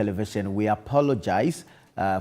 Television. We apologize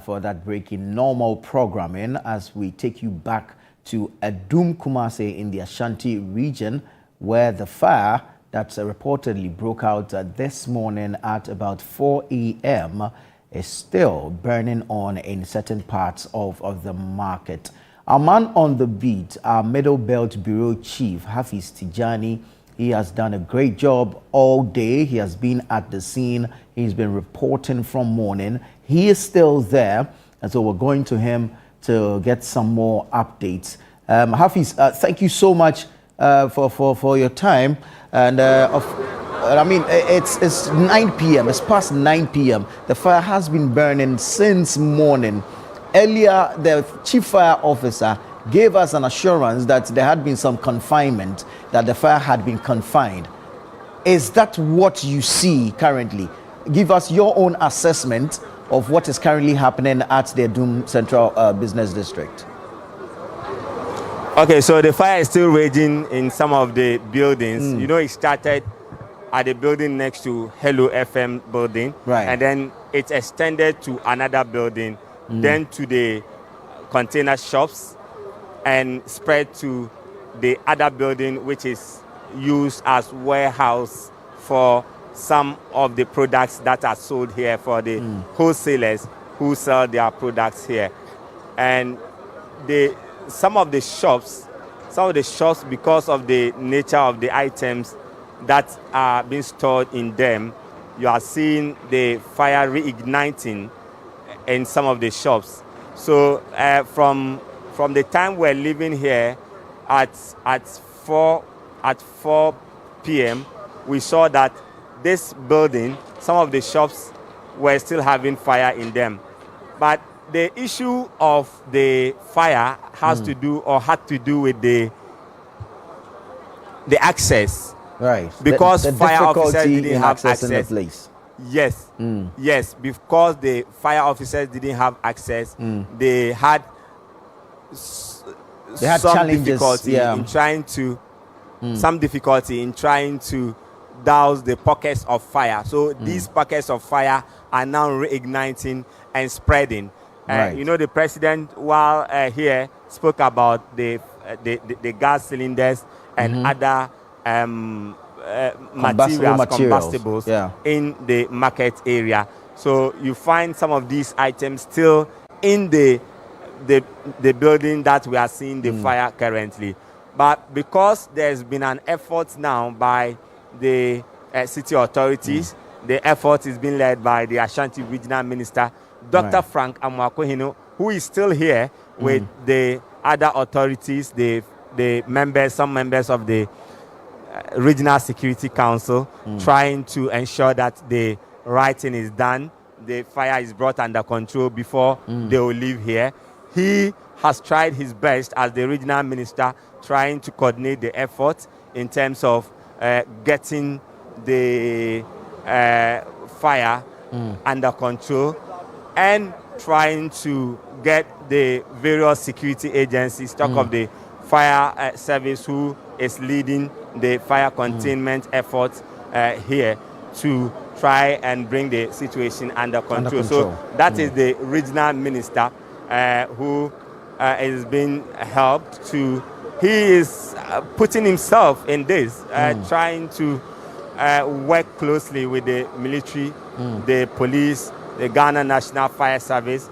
for that break in normal programming as we take you back to Kumasi in the Ashanti region, where the fire that reportedly broke out this morning at about 4 a.m. is still burning on in certain parts of the market. Our man on the beat, our Middle Belt Bureau Chief, Hafiz Tijani, he has done a great job all day. He has been at the scene. He's been reporting from morning. He is still there, and so we're going to him to get some more updates. Hafiz, thank you so much for your time. And I mean, it's 9 p.m. It's past 9 p.m. The fire has been burning since morning. Earlier, the chief fire officer gave us an assurance that there had been some confinement, that the fire had been confined. Is that what you see currently? Give us your own assessment of what is currently happening at the Doom Central Business District. Okay, so the fire is still raging in some of the buildings. You know, it started at the building next to Hello FM building, right, and then it extended to another building, then to the container shops, and spread to the other building, which is used as warehouse for some of the products that are sold here for the wholesalers who sell their products here. And some of the shops, because of the nature of the items that are being stored in them, you are seeing the fire reigniting in some of the shops. So from the time we're living here at 4 p.m., we saw that this building, some of the shops were still having fire in them. But the issue of the fire has to do, or had to do, with the access. Right. Because the fire officers difficulty didn't in have accessing access. the place. Yes. Yes, because the fire officers didn't have access, they had some difficulty in trying to douse the pockets of fire. So these pockets of fire are now reigniting and spreading. Right. You know, the president, while here, spoke about the gas cylinders and other materials, combustibles in the market area. So you find some of these items still in the building that we are seeing the fire currently. But because there's been an effort now by the city authorities, the effort is being led by the Ashanti Regional Minister, Dr. Frank Amwakohino, who is still here with the other authorities, some members of the Regional Security Council, trying to ensure that the right thing is done, the fire is brought under control before they will leave here. He has tried his best as the regional minister, trying to coordinate the effort in terms of getting the fire under control, and trying to get the various security agencies, talk of the fire service, who is leading the fire containment efforts here, to try and bring the situation under control. So that is the regional minister who is being helped to. He is putting himself in this, trying to work closely with the military, the police, the Ghana National Fire Service,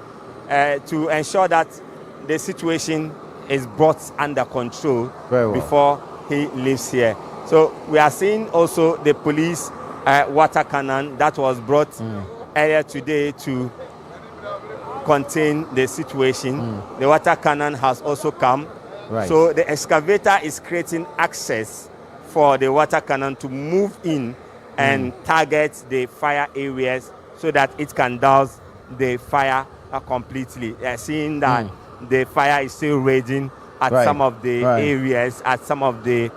to ensure that the situation is brought under control before he leaves here. So we are seeing also the police water cannon that was brought earlier today to contain the situation. The water cannon has also come. So the excavator is creating access for the water cannon to move in and target the fire areas so that it can douse the fire completely. Seeing that the fire is still raging at some of the areas, at some of the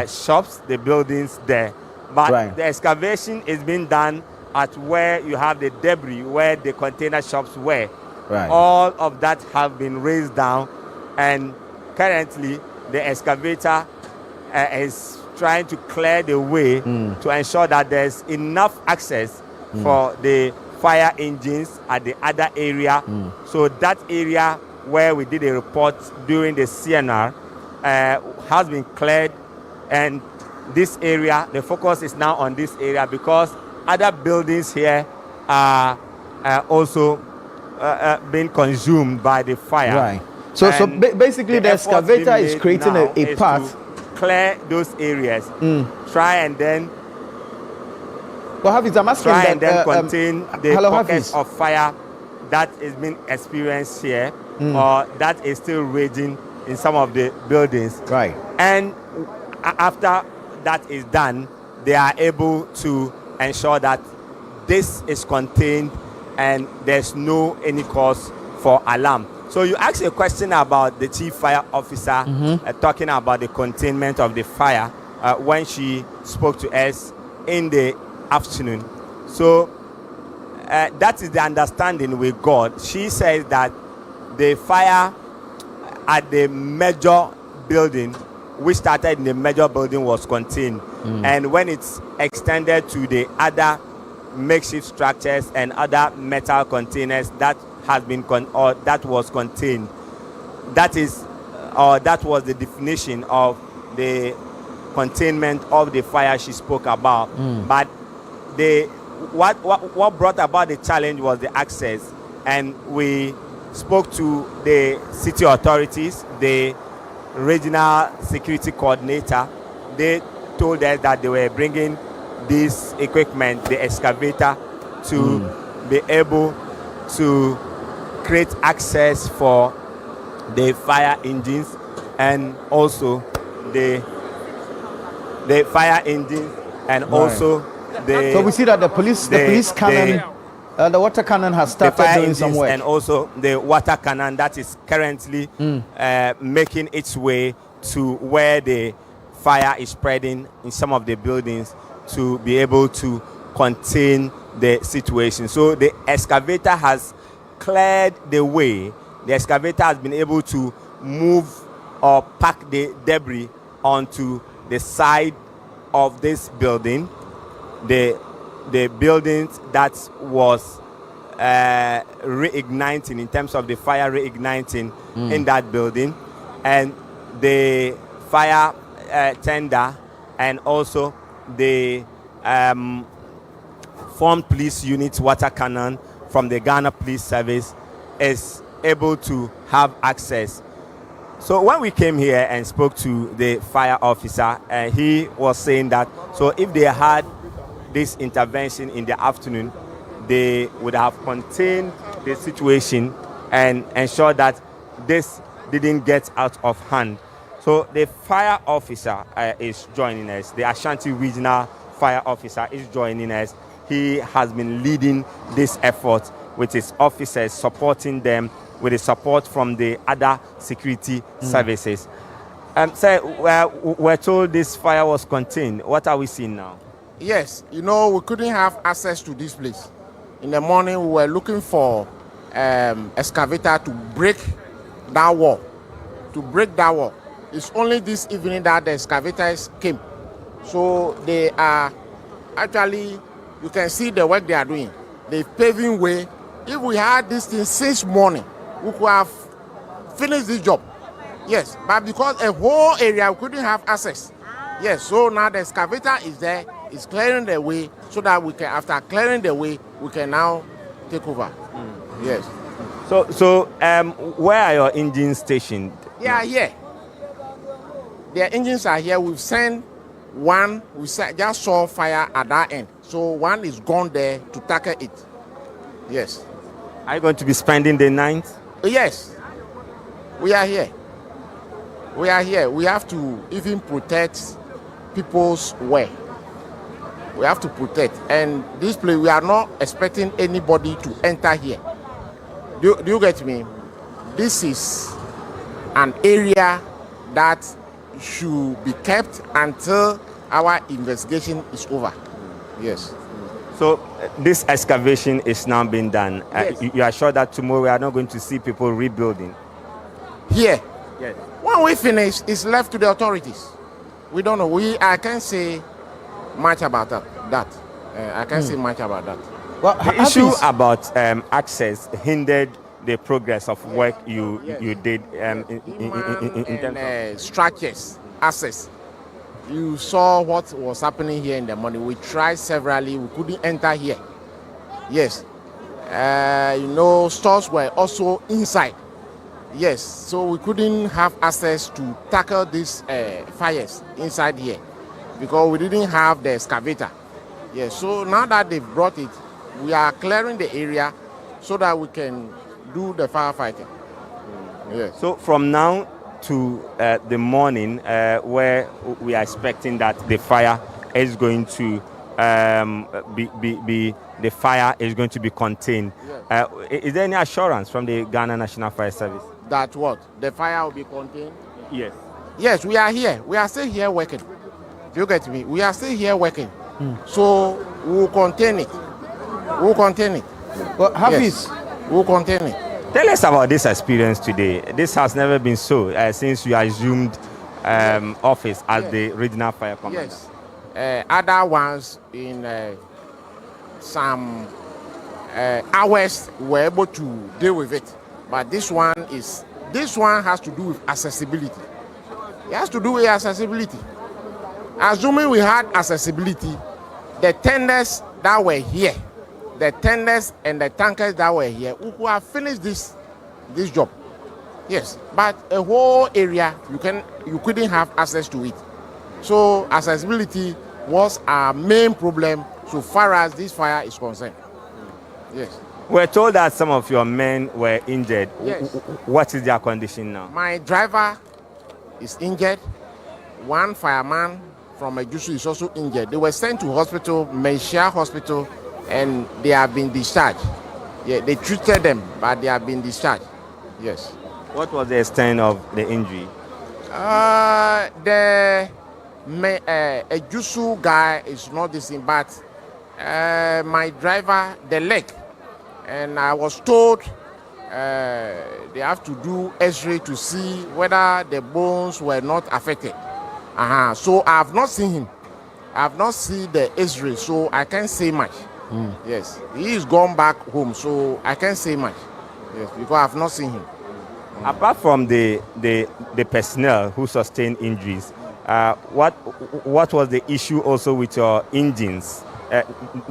shops, the buildings there. But the excavation is being done at where you have the debris, where the container shops were. All of that have been raised down, and currently the excavator is trying to clear the way to ensure that there's enough access for the fire engines at the other area. So that area where we did a report during the CNR has been cleared, and this area, the focus is now on this area because other buildings here are also being consumed by the fire. Right. So basically the excavator is creating a path. Clear those areas. Try and then well, Hafiz, I'm asking try that, and then contain the pockets Hafiz. of fire that is being experienced here or that is still raging in some of the buildings. Right. And after that is done, they are able to ensure that this is contained and there's no any cause for alarm. So you asked a question about the chief fire officer talking about the containment of the fire when she spoke to us in the afternoon. So that is the understanding with God. She says that the fire at the major building, which started in the major building, was contained. And when it's extended to the other makeshift structures and other metal containers, that has been that was contained. That is, that was the definition of the containment of the fire she spoke about. But what brought about the challenge was the access, and we spoke to the city authorities, the regional security coordinator. They told us that they were bringing this equipment, the excavator, to be able to create access for the fire engines and also the fire engines and also the. So we see that the police cannon, the water cannon has started doing some work, and also the water cannon that is currently making its way to where the fire is spreading in some of the buildings to be able to contain the situation. So the excavator has cleared the way. The excavator has been able to move or pack the debris onto the side of this building, the buildings that was reigniting in terms of the fire reigniting in that building, and the fire tender and also the formed police unit water cannon from the Ghana Police Service is able to have access. So when we came here and spoke to the fire officer, he was saying that so if they had this intervention in the afternoon, they would have contained the situation and ensured that this didn't get out of hand. So the fire officer is joining us. The Ashanti Regional Fire Officer is joining us. He has been leading this effort with his officers, supporting them with the support from the other security services. So we're told this fire was contained. What are we seeing now? Yes, you know, we couldn't have access to this place. In the morning, we were looking for excavator to break that wall. It's only this evening that the excavators came. So they are actually, you can see the work they are doing. They're paving way. If we had this thing since morning, we could have finished this job. Yes, but because a whole area we couldn't have access. Yes, so now the excavator is there, it's clearing the way so that we can, after clearing the way, we can now take over. Yes. So where are your engines stationed? Yeah, here. Their engines are here. We've sent one, we just saw fire at that end. So one is gone there to tackle it. Yes. Are you going to be spending the night? Yes. We are here. We are here. We have to even protect people's way. We have to protect. And this place, we are not expecting anybody to enter here. Do you get me? This is an area that should be kept until our investigation is over. Yes. So this excavation is now being done. Yes. You are sure that tomorrow we are not going to see people rebuilding? Here. Yes. When we finish, it's left to the authorities. We don't know. I can't say much about that. I can't say much about that. Well, the issue about access hindered the progress of work you did in terms of structures, access. You saw what was happening here in the morning. We tried severally. We couldn't enter here. Yes. Stores were also inside. Yes. So we couldn't have access to tackle these fires inside here because we didn't have the excavator. Yes. So now that they've brought it, we are clearing the area so that we can do the firefighting. Yes. So from now to the morning, where we are expecting that the fire is going to the fire is going to be contained. Yes. Is there any assurance from the Ghana National Fire Service that what the fire will be contained? Yes. Yes, we are here. We are still here working. Do you get me? We are still here working. So we will contain it. We will contain it. Well, Hafiz, we will contain it. Tell us about this experience today. This has never been so since you assumed office as the regional fire commander. Yes. Other ones in some hours were able to deal with it, but this one has to do with accessibility. It has to do with accessibility. Assuming we had accessibility, the tenders that were here, the tenders and the tankers that were here, we could have finished this job. Yes, but a whole area you couldn't have access to it. So accessibility was our main problem so far as this fire is concerned. Yes. We're told that some of your men were injured. Yes. What is their condition now? My driver is injured. One fireman from Ejusu is also injured. They were sent to hospital, Menshia Hospital, and they have been discharged. Yeah, they treated them, but they have been discharged. Yes. What was the extent of the injury? The Ejusu guy is not the same, but my driver, the leg, and I was told they have to do X-ray to see whether the bones were not affected. So I have not seen him. I have not seen the X-ray, so I can't say much. Yes, he is gone back home, so I can't say much. Yes, because I have not seen him. Apart from the personnel who sustained injuries, what was the issue also with your engines?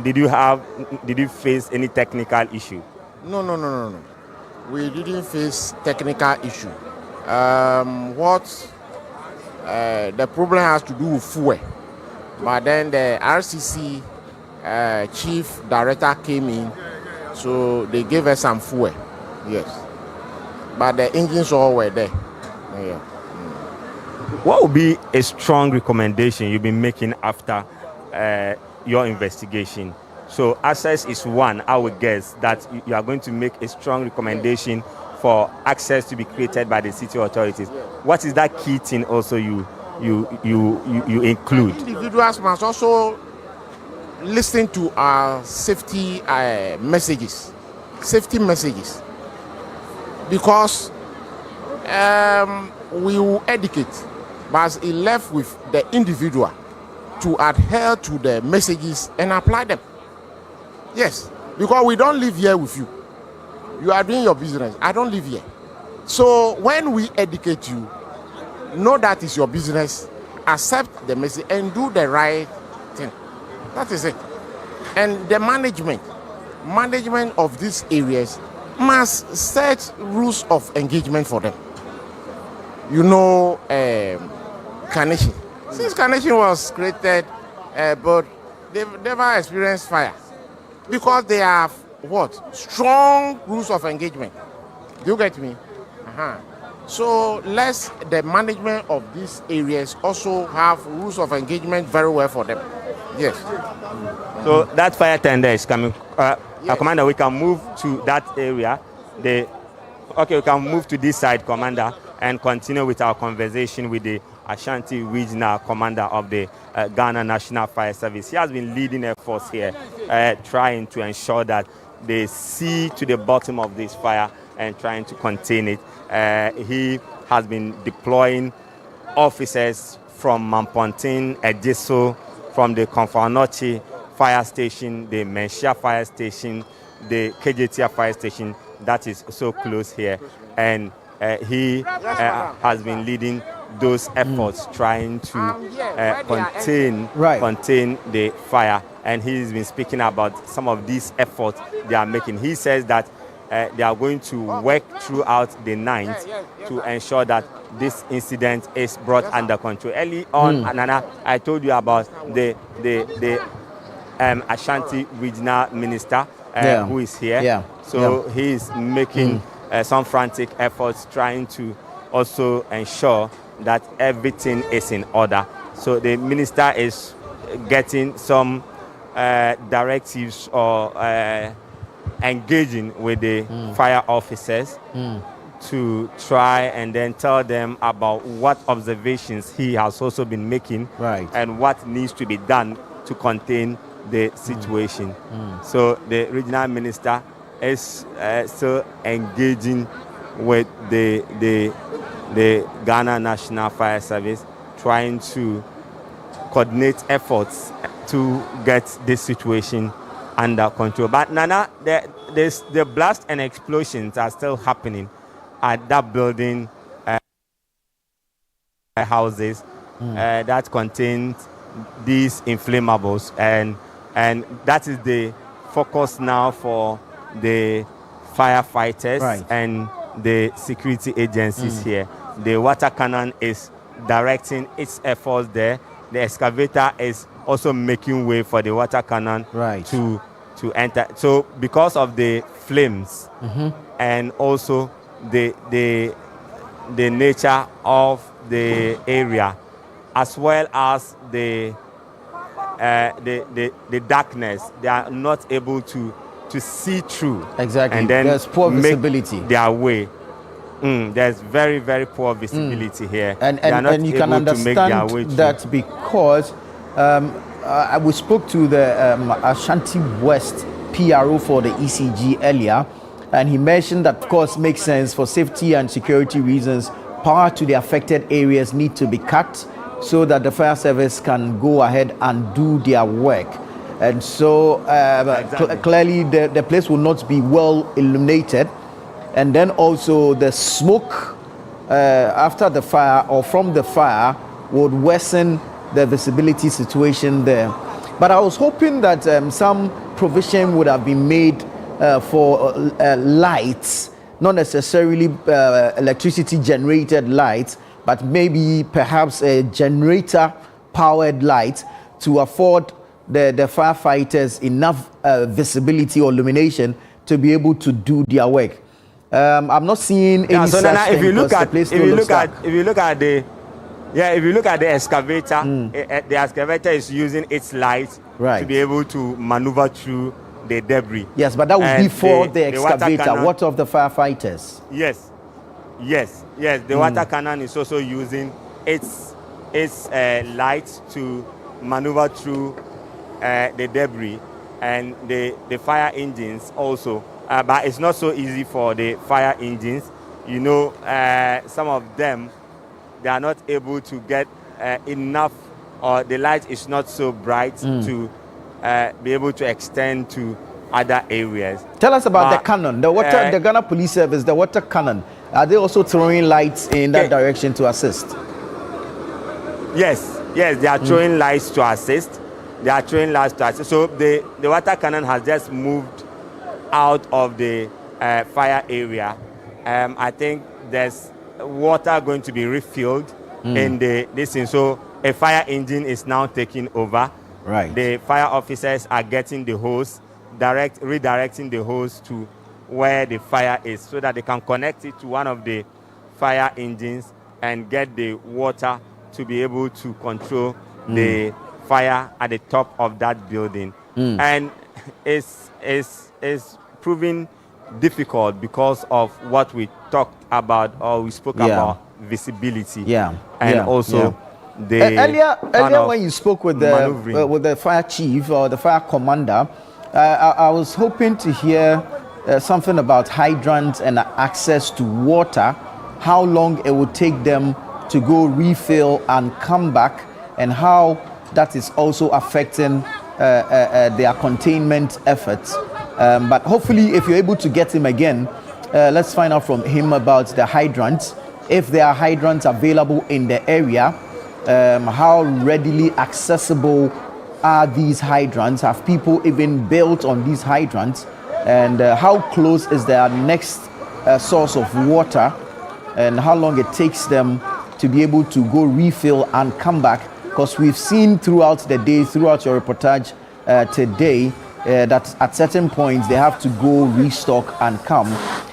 Did you face any technical issue? No. We didn't face technical issue. The problem has to do with fuel. But then the RCC chief director came in, so they gave us some fuel. Yes. But the engines all were there. Yeah. What would be a strong recommendation you've been making after your investigation? So access is one. I would guess that you are going to make a strong recommendation for access to be created by the city authorities. What is that key thing also you include? Individuals must also listen to our safety messages, because we will educate, but it's left with the individual to adhere to the messages and apply them. Yes, because we don't live here with you. You are doing your business. I don't live here. So when we educate you, know that is your business, accept the message and do the right thing. That is it. And the management of these areas must set rules of engagement for them. Carnation. Since Carnation was created, but they've never experienced fire because they have strong rules of engagement. Do you get me? So the management of these areas also have rules of engagement very well for them. Yes. So that fire tender is coming. Yes. Commander, we can move to that area. We can move to this side, Commander, and continue with our conversation with the Ashanti Regional Commander of the Ghana National Fire Service. He has been leading efforts here, trying to ensure that they see to the bottom of this fire and trying to contain it. He has been deploying officers from Mampontin, Ejiso, from the Konfanochi fire station, the Menshia fire station, the KJTR fire station that is so close here. And he has been leading those efforts trying to contain the fire. And he's been speaking about some of these efforts they are making. He says that they are going to work throughout the night to ensure that this incident is brought under control. Early on, Anana, I told you about the Ashanti Regional Minister who is here. So he is making some frantic efforts trying to also ensure that everything is in order. So the minister is getting some directives or engaging with the fire officers to try and then tell them about what observations he has also been making and what needs to be done to contain the situation. So the regional minister is still engaging with the Ghana National Fire Service, trying to coordinate efforts to get this situation under control. But Nana, the blast and explosions are still happening at that building, houses that contain these inflammables, and that is the focus now for the firefighters and the security agencies here. The water cannon is directing its efforts there. The excavator is also making way for the water cannon to enter. So because of the flames and also the nature of the area, as well as the darkness, they are not able to see through. Exactly. And then there's poor visibility. Their way. There's very, very poor visibility here. And you can understand that because we spoke to the Ashanti West PRO for the ECG earlier, and he mentioned that, of course, makes sense for safety and security reasons. Power to the affected areas need to be cut so that the fire service can go ahead and do their work. And so clearly the place will not be well illuminated. And then also the smoke after the fire or from the fire would worsen the visibility situation there. But I was hoping that some provision would have been made for lights, not necessarily electricity generated lights, but maybe perhaps a generator powered light to afford the firefighters enough visibility or illumination to be able to do their work. I'm not seeing any such thing. If you look at the excavator, the excavator is using its light to be able to maneuver through the debris. Yes, but that would be for the excavator. What of the firefighters? Yes. The water cannon is also using its light to maneuver through the debris, and the fire engines also. But it's not so easy for the fire engines. You know, some of them, they are not able to get enough, or the light is not so bright to be able to extend to other areas. Tell us about the cannon, the Ghana Police Service, the water cannon. Are they also throwing lights in that direction to assist? Yes, they are throwing lights to assist. So the water cannon has just moved out of the fire area. I think there's water going to be refilled in this thing. So a fire engine is now taking over. The fire officers are getting the hose, redirecting the hose to where the fire is, so that they can connect it to one of the fire engines and get the water to be able to control the fire at the top of that building. And it's proving difficult because of what we talked about, or we spoke about visibility. Also the earlier when you spoke with the fire chief or the fire commander, I was hoping to hear something about hydrants and access to water, how long it would take them to go refill and come back, and how that is also affecting their containment efforts. But hopefully, if you're able to get him again, let's find out from him about the hydrants. If there are hydrants available in the area, how readily accessible are these hydrants? Have people even built on these hydrants? And how close is their next source of water? And how long it takes them to be able to go refill and come back? Because we've seen throughout the day, throughout your reportage today, that at certain points they have to go restock and come.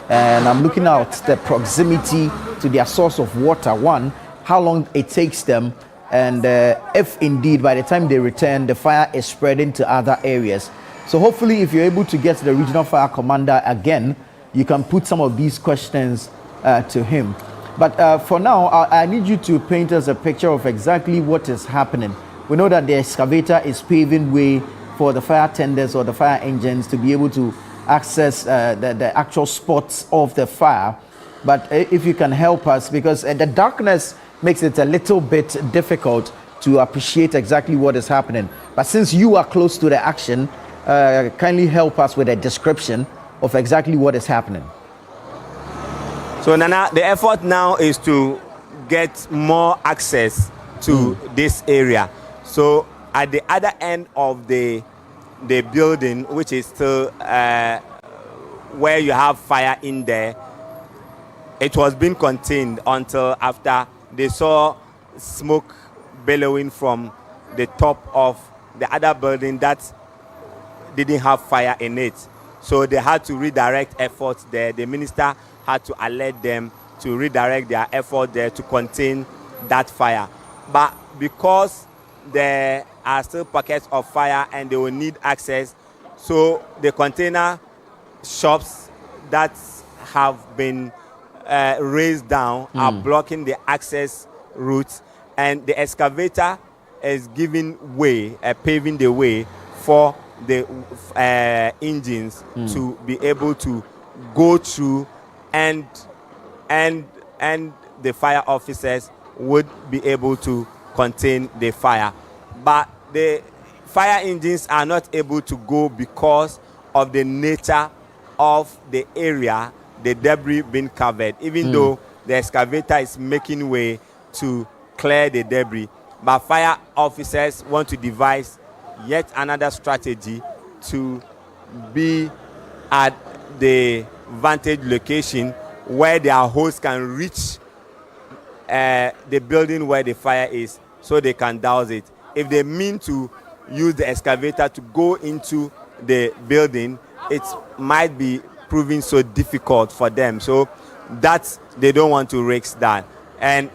And I'm looking at the proximity to their source of water. One, how long it takes them, and if indeed by the time they return, the fire is spreading to other areas. So hopefully, if you're able to get the regional fire commander again, you can put some of these questions to him. But for now, I need you to paint us a picture of exactly what is happening. We know that the excavator is paving way for the fire tenders or the fire engines to be able to access the actual spots of the fire. But if you can help us, because the darkness makes it a little bit difficult to appreciate exactly what is happening. But since you are close to the action, kindly help us with a description of exactly what is happening. So Nana, the effort now is to get more access to this area. So at the other end of the building, which is still where you have fire in there, it was being contained until after they saw smoke billowing from the top of the other building that didn't have fire in it. So they had to redirect efforts there. The minister had to alert them to redirect their effort there to contain that fire. But because there are still pockets of fire and they will need access, so the container shops that have been raised down are blocking the access routes, and the excavator is giving way, paving the way for the engines to be able to go through, and the fire officers would be able to contain the fire. But the fire engines are not able to go because of the nature of the area, the debris being covered, even though the excavator is making way to clear the debris. But fire officers want to devise yet another strategy to be at the vantage location where their hose can reach the building where the fire is, so they can douse it. If they mean to use the excavator to go into the building, it might be proving so difficult for them. So that they don't want to risk that. And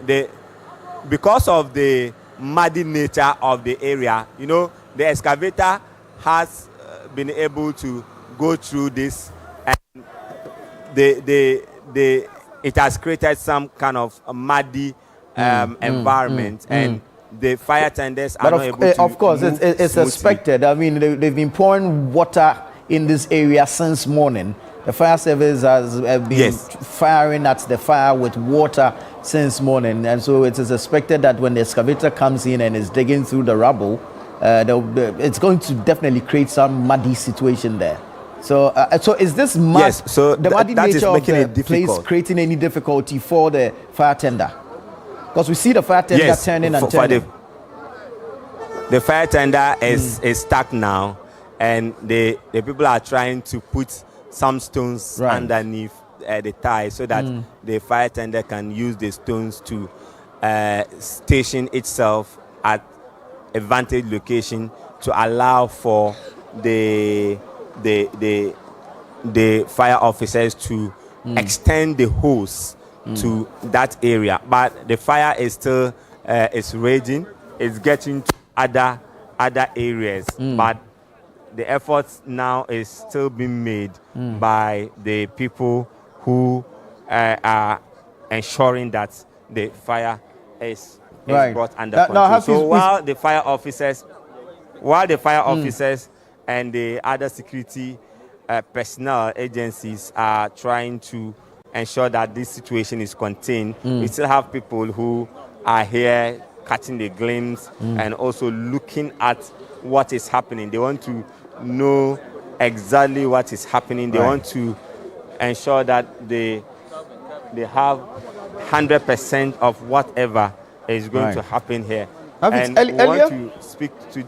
because of the muddy nature of the area, you know, the excavator has been able to go through this, and it has created some kind of a muddy environment, and the fire tenders are not able to. Of course, it's expected. I mean, they've been pouring water in this area since morning. The fire service has been firing at the fire with water since morning, and so it is expected that when the excavator comes in and is digging through the rubble, it's going to definitely create some muddy situation there. So, so is this mud? Yes. So the muddy that nature is making of the it difficult. place creating any difficulty for the fire tender? Because we see the fire tender turning and turning. The fire tender is stuck now, and the people are trying to put some stones underneath the tie so that the fire tender can use the stones to station itself at a vantage location to allow for the fire officers to extend the hose to that area. But the fire is still is raging. It's getting to other areas, but the efforts now is still being made by the people who are ensuring that the fire is brought under control. So while the fire officers and the other security personnel agencies are trying to ensure that this situation is contained, we still have people who are here catching the glimpse and also looking at what is happening. They want to know exactly what is happening. They want to ensure that they have 100% of whatever is going to happen here. And we want to speak to...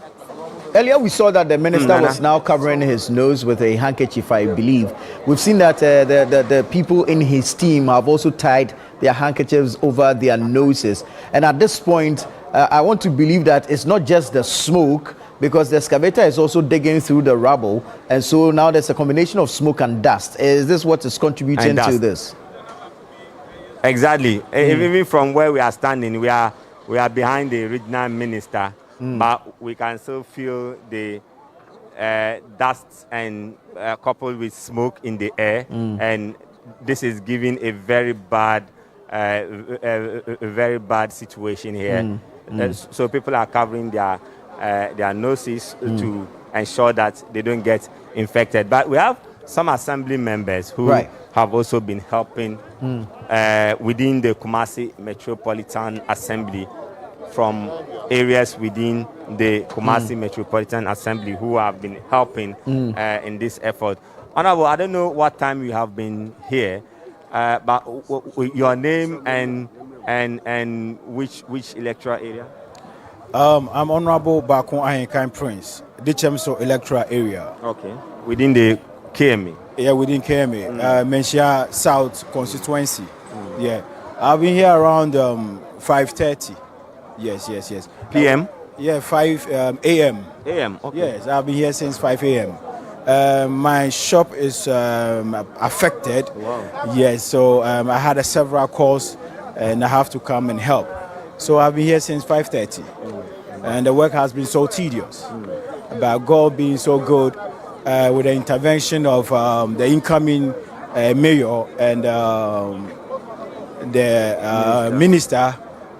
Earlier, we saw that the minister was now covering his nose with a handkerchief, I believe. We've seen that the people in his team have also tied their handkerchiefs over their noses. And at this point, I want to believe that it's not just the smoke, because the excavator is also digging through the rubble. And so now there's a combination of smoke and dust. Is this what is contributing to this? Exactly. Even from where we are standing, we are behind the regional minister, but we can still feel the dust and coupled with smoke in the air, and this is giving a very bad situation here. So people are covering their noses to ensure that they don't get infected. But we have some assembly members who have also been helping within the Kumasi Metropolitan Assembly, from areas within the Kumasi Metropolitan Assembly, who have been helping in this effort. Honorable, I don't know what time you have been here, but your name and which electoral area? I'm Honorable Bakun Ahenkan Prince, Dichemso electoral area. Okay. Within the KMA? Yeah, within KMA. Menchia South constituency. Yeah. I've been here around 5:30. Yes. PM? Yeah, 5 a.m. AM, okay. Yes, I've been here since 5 a.m. My shop is affected. Wow. Yes, so I had several calls and I have to come and help. So I've been here since 5:30. And the work has been so tedious. But God being so good, with the intervention of the incoming mayor and the minister,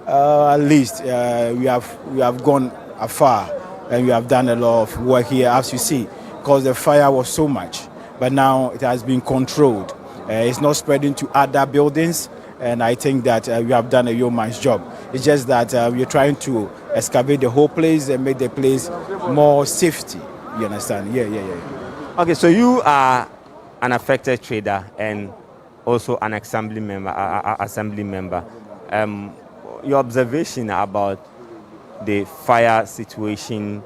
at least we have gone afar, and we have done a lot of work here, as you see, because the fire was so much. But now it has been controlled. It's not spreading to other buildings, and I think that we have done a yeoman's job. It's just that we're trying to excavate the whole place and make the place more safety. You understand? Yeah. Okay, so you are an affected trader and also an assembly member. Your observation about the fire situation,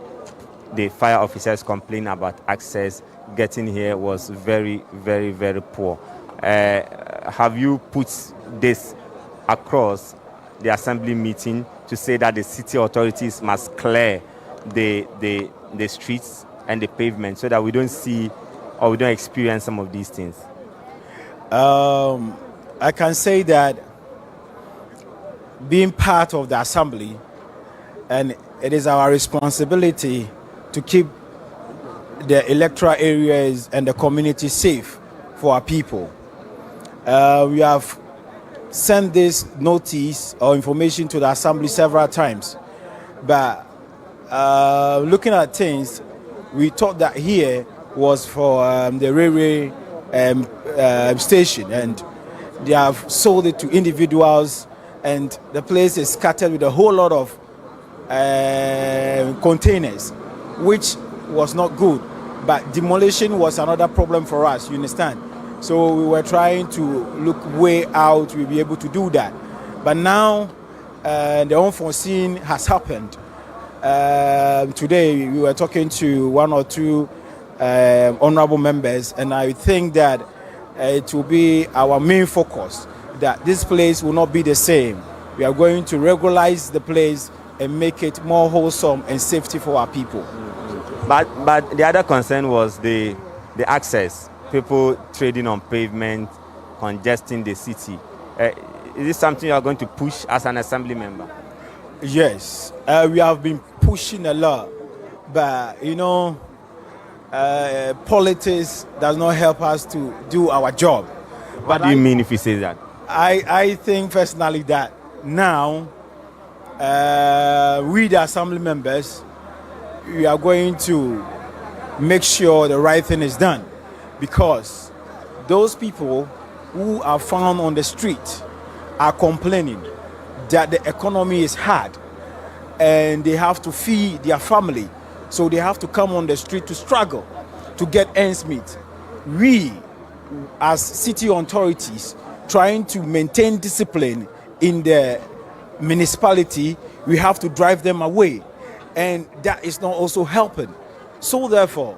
the fire officers complain about access getting here was very, very, very poor. Have you put this across the assembly meeting to say that the city authorities must clear the streets and the pavement so that we don't see or we don't experience some of these things? I can say that being part of the assembly, and it is our responsibility to keep the electoral areas and the community safe for our people. We have sent this notice or information to the assembly several times, but looking at things, we thought that here was for the railway station, and they have sold it to individuals, and the place is scattered with a whole lot of containers, which was not good. But demolition was another problem for us, you understand? So we were trying to look way out, we'll be able to do that. But now the unforeseen has happened. Today we were talking to one or two honorable members, and I think that it will be our main focus that this place will not be the same. We are going to regularize the place and make it more wholesome and safety for our people. But the other concern was the access. People trading on pavement, congesting the city. Is this something you are going to push as an assembly member? Yes, we have been pushing a lot, but you know, politics does not help us to do our job. What do you mean if you say that? I think personally that now we, the assembly members, we are going to make sure the right thing is done, because those people who are found on the street are complaining that the economy is hard and they have to feed their family. So they have to come on the street to struggle to get ends meet. We, as city authorities, trying to maintain discipline in the municipality, we have to drive them away. And that is not also helping. So therefore,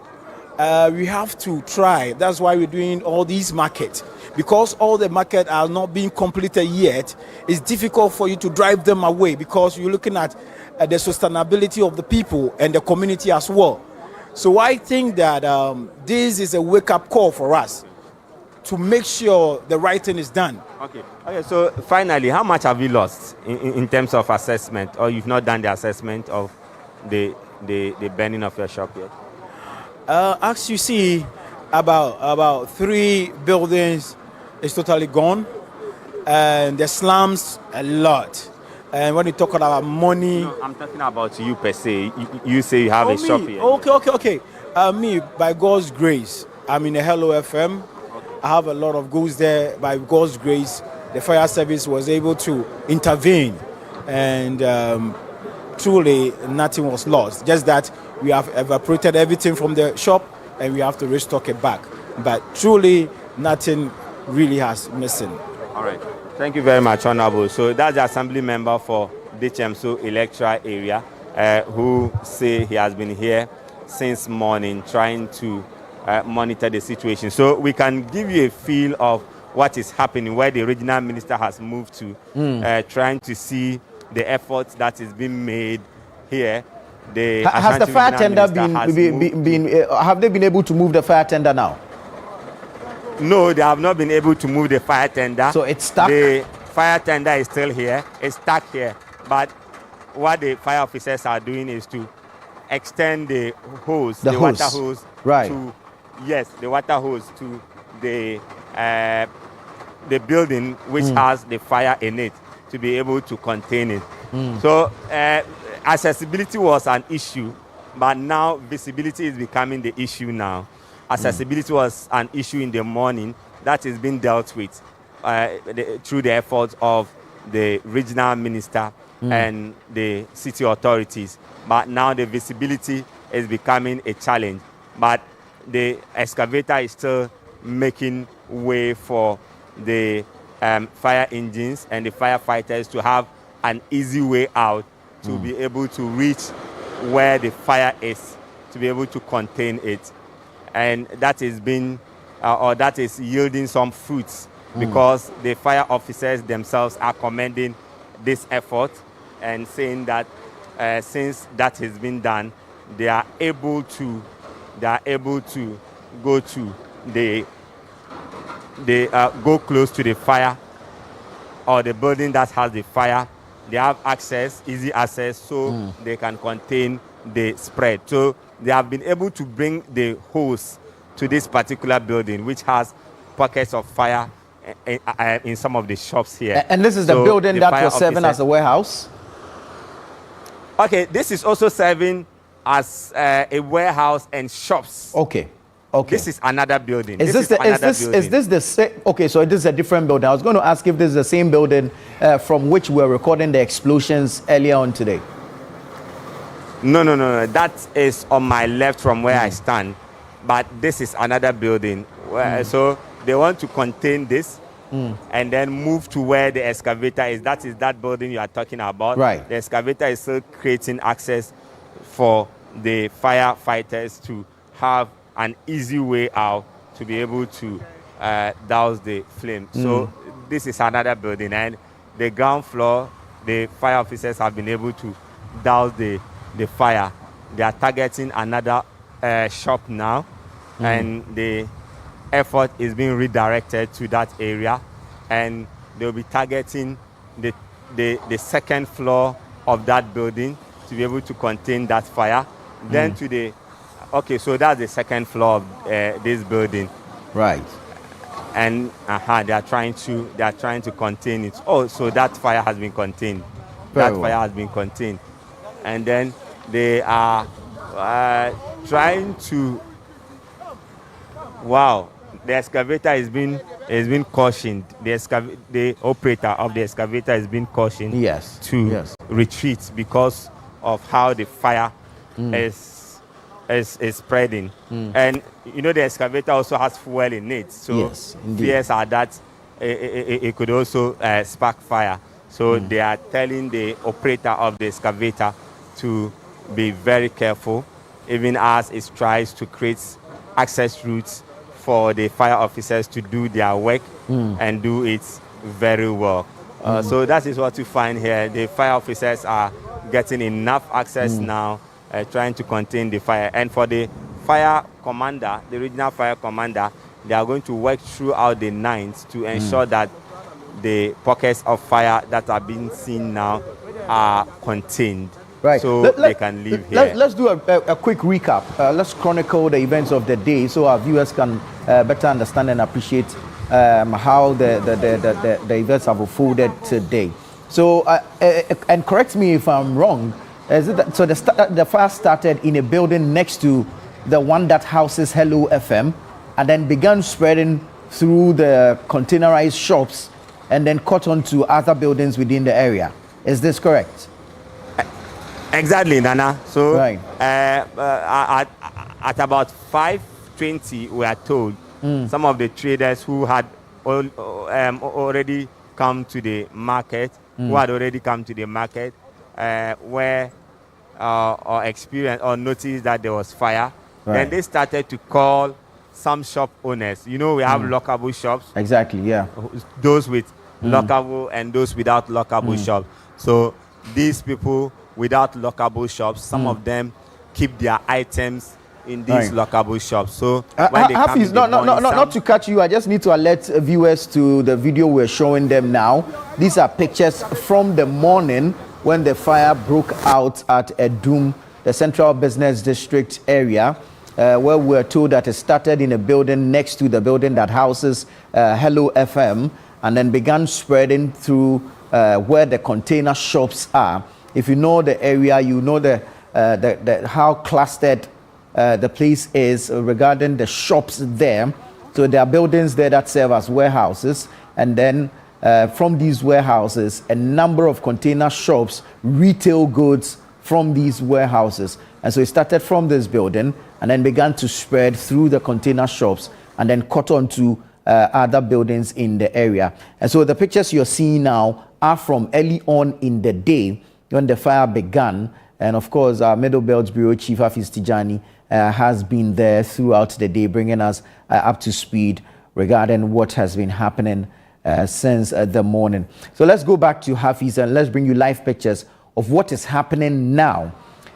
we have to try. That's why we're doing all these markets. Because all the markets are not being completed yet, it's difficult for you to drive them away because you're looking at the sustainability of the people and the community as well. So I think that this is a wake-up call for us to make sure the right thing is done. Okay. So finally, how much have you lost in terms of assessment, or you've not done the assessment of the burning of your shop yet? As you see, about 3 buildings is totally gone, and the slums a lot. And when you talk about money, no, I'm talking about you per se. You say you have a shop here. Okay. Me, by God's grace, I'm in a Hello FM. I have a lot of goods there. By God's grace, the fire service was able to intervene, and truly nothing was lost. Just that we have evaporated everything from the shop, and we have to restock it back. But truly, nothing really has missing. All right. Thank you very much, Honorable. So that's the Assembly member for Dechemso electoral area who say he has been here since morning trying to monitor the situation. So we can give you a feel of what is happening, where the regional minister has moved to, trying to see the efforts that is being made here. Has the fire tender have they been able to move the fire tender now? No, they have not been able to move the fire tender. So it's stuck? The fire tender is still here. It's stuck here. But what the fire officers are doing is to extend the hose, the water hose, right? The water hose to the building which has the fire in it to be able to contain it. So accessibility was an issue, but now visibility is becoming the issue now. Accessibility was an issue in the morning that is being dealt with through the efforts of the regional minister and the city authorities. But now the visibility is becoming a challenge. But the excavator is still making way for the fire engines and the firefighters to have an easy way out to be able to reach where the fire is, to be able to contain it. And that is being, or that is yielding some fruits because the fire officers themselves are commending this effort and saying that since that has been done, they are able to go to go close to the fire or the building that has the fire. They have access, easy access, so they can contain the spread. So they have been able to bring the hose to this particular building, which has pockets of fire in some of the shops here. And this is the building that was serving as a warehouse? Okay, this is also serving as a warehouse and shops. Okay. This is another building. Is this the same? Okay, so this is a different building. I was going to ask if this is the same building from which we're recording the explosions earlier on today. No. That is on my left from where I stand. But this is another building. So they want to contain this and then move to where the excavator is. That is that building you are talking about. Right. The excavator is still creating access for the firefighters to have an easy way out to be able to douse the flame. So this is another building, and the ground floor, the fire officers have been able to douse the fire. They are targeting another shop now, and the effort is being redirected to that area, and they'll be targeting the second floor of that building to be able to contain that fire. Then to the so that's the second floor of this building, right? And they are trying to contain it. Oh, so that fire has been contained. Fire has been contained, and then they are trying to. Wow, the excavator is being cautioned. The operator of the excavator is being cautioned. Yes. To retreat because of how the fire is is spreading. And you know the excavator also has fuel in it, so yes, fears are that it could also spark fire. So they are telling the operator of the excavator to be very careful, even as it tries to create access routes for the fire officers to do their work and do it very well. So that is what you find here. The fire officers are getting enough access now, trying to contain the fire. And for the fire commander, the regional fire commander, they are going to work throughout the night to ensure that the pockets of fire that are being seen now are contained. Right. So they can live here. Let's do a quick recap. Let's chronicle the events of the day so our viewers can better understand and appreciate how the events have unfolded today. So, and correct me if I'm wrong, is it that, so the fire started in a building next to the one that houses Hello FM and then began spreading through the containerized shops and then caught on to other buildings within the area. Is this correct? Exactly, Nana. So right. At about 5:20, we are told some of the traders who had already come to the market, were or experienced or noticed that there was fire. Right. Then they started to call some shop owners. You know, we have lockable shops. Exactly, yeah. Those with lockable and those without lockable shops. So these people without lockable shops, some of them keep their items in these lockable shops. So when they come in the morning, not to catch you, I just need to alert viewers to the video we're showing them now. These are pictures from the morning when the fire broke out at Edum, the Central Business District area, where we're told that it started in a building next to the building that houses Hello FM and then began spreading through where the container shops are. If you know the area, you know the how clustered the place is regarding the shops there. So there are buildings there that serve as warehouses, and then from these warehouses, a number of container shops retail goods from these warehouses. And so it started from this building and then began to spread through the container shops and then caught on to other buildings in the area. And so the pictures you're seeing now are from early on in the day when the fire began. And of course, our Middle Belt Bureau Chief Hafiz Tijani has been there throughout the day, bringing us up to speed regarding what has been happening since the morning. So let's go back to Hafiz and let's bring you live pictures of what is happening now.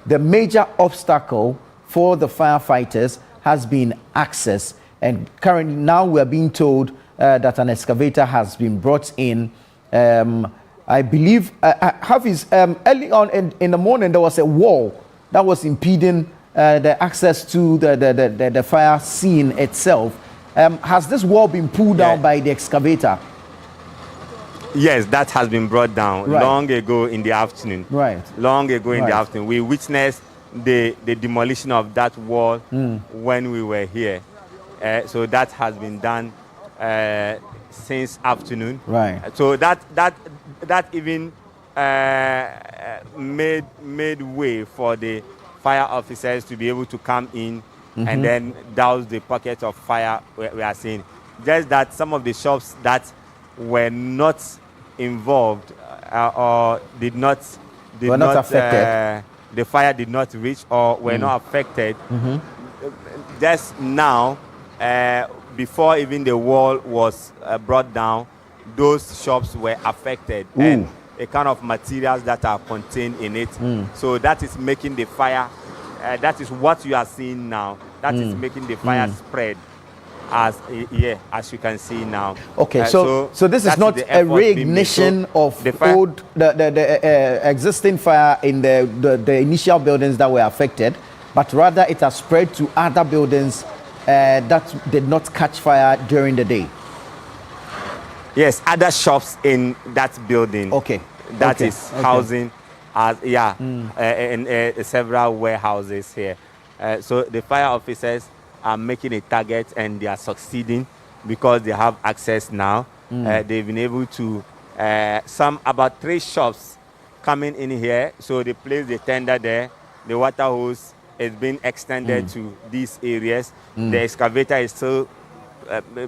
The major obstacle for the firefighters has been access. And currently now we're being told that an excavator has been brought in. I believe, Hafiz, early on in the morning, there was a wall that was impeding the access to the fire scene itself. Has this wall been pulled down by the excavator? Yes, that has been brought down long ago in the afternoon. Right. Long ago in the afternoon. We witnessed the demolition of that wall when we were here. So that has been done since afternoon. Right. So that even made way for the fire officers to be able to come in and then douse the pockets of fire we are seeing. Just that some of the shops that were not involved or did not affected. The fire did not reach or were not affected. Just now, before even the wall was brought down, those shops were affected and a kind of materials that are contained in it. So that is making the fire, that is what you are seeing now. That is making the fire spread as you can see now. Okay, so this is not a reignition of the existing fire in the initial buildings that were affected, but rather it has spread to other buildings that did not catch fire during the day. Yes, other shops in that building. Okay. That is housing, and several warehouses here. So the fire officers are making a target and they are succeeding because they have access now. They've been able to, about 3 shops coming in here. So they place the tender there, the water hose is being extended to these areas. The excavator is still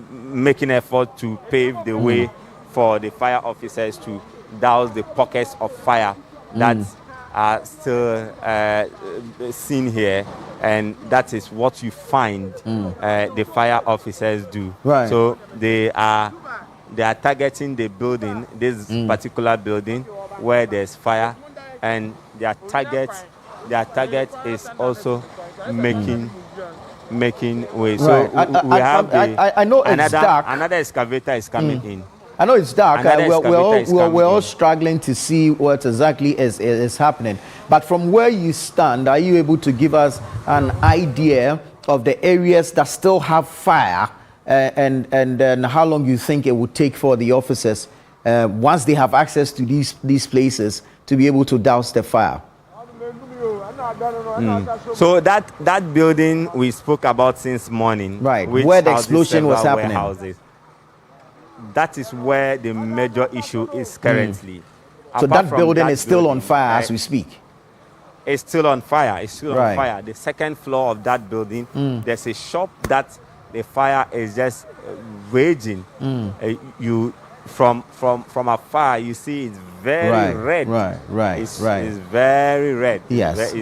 making effort to pave the way for the fire officers to douse the pockets of fire that are still seen here, and that is what you find the fire officers do. Right. So they are targeting the building, this particular building where there's fire, and their target is also making way. Right. So we have I know it's dark. Another excavator is coming in. I know it's dark. We're all in. struggling to see what exactly is happening. But from where you stand, are you able to give us an idea of the areas that still have fire, and how long you think it would take for the officers, once they have access to these places, to be able to douse the fire? So that building we spoke about since morning, right, which where the explosion was happening, warehouses, that is where the major issue is currently. So that building is still on fire as we speak. It's still on fire. It's still Right. on fire. The second floor of that building, there's a shop that the fire is just raging. You from afar, you see it's very red. Right. It's very red. Yes.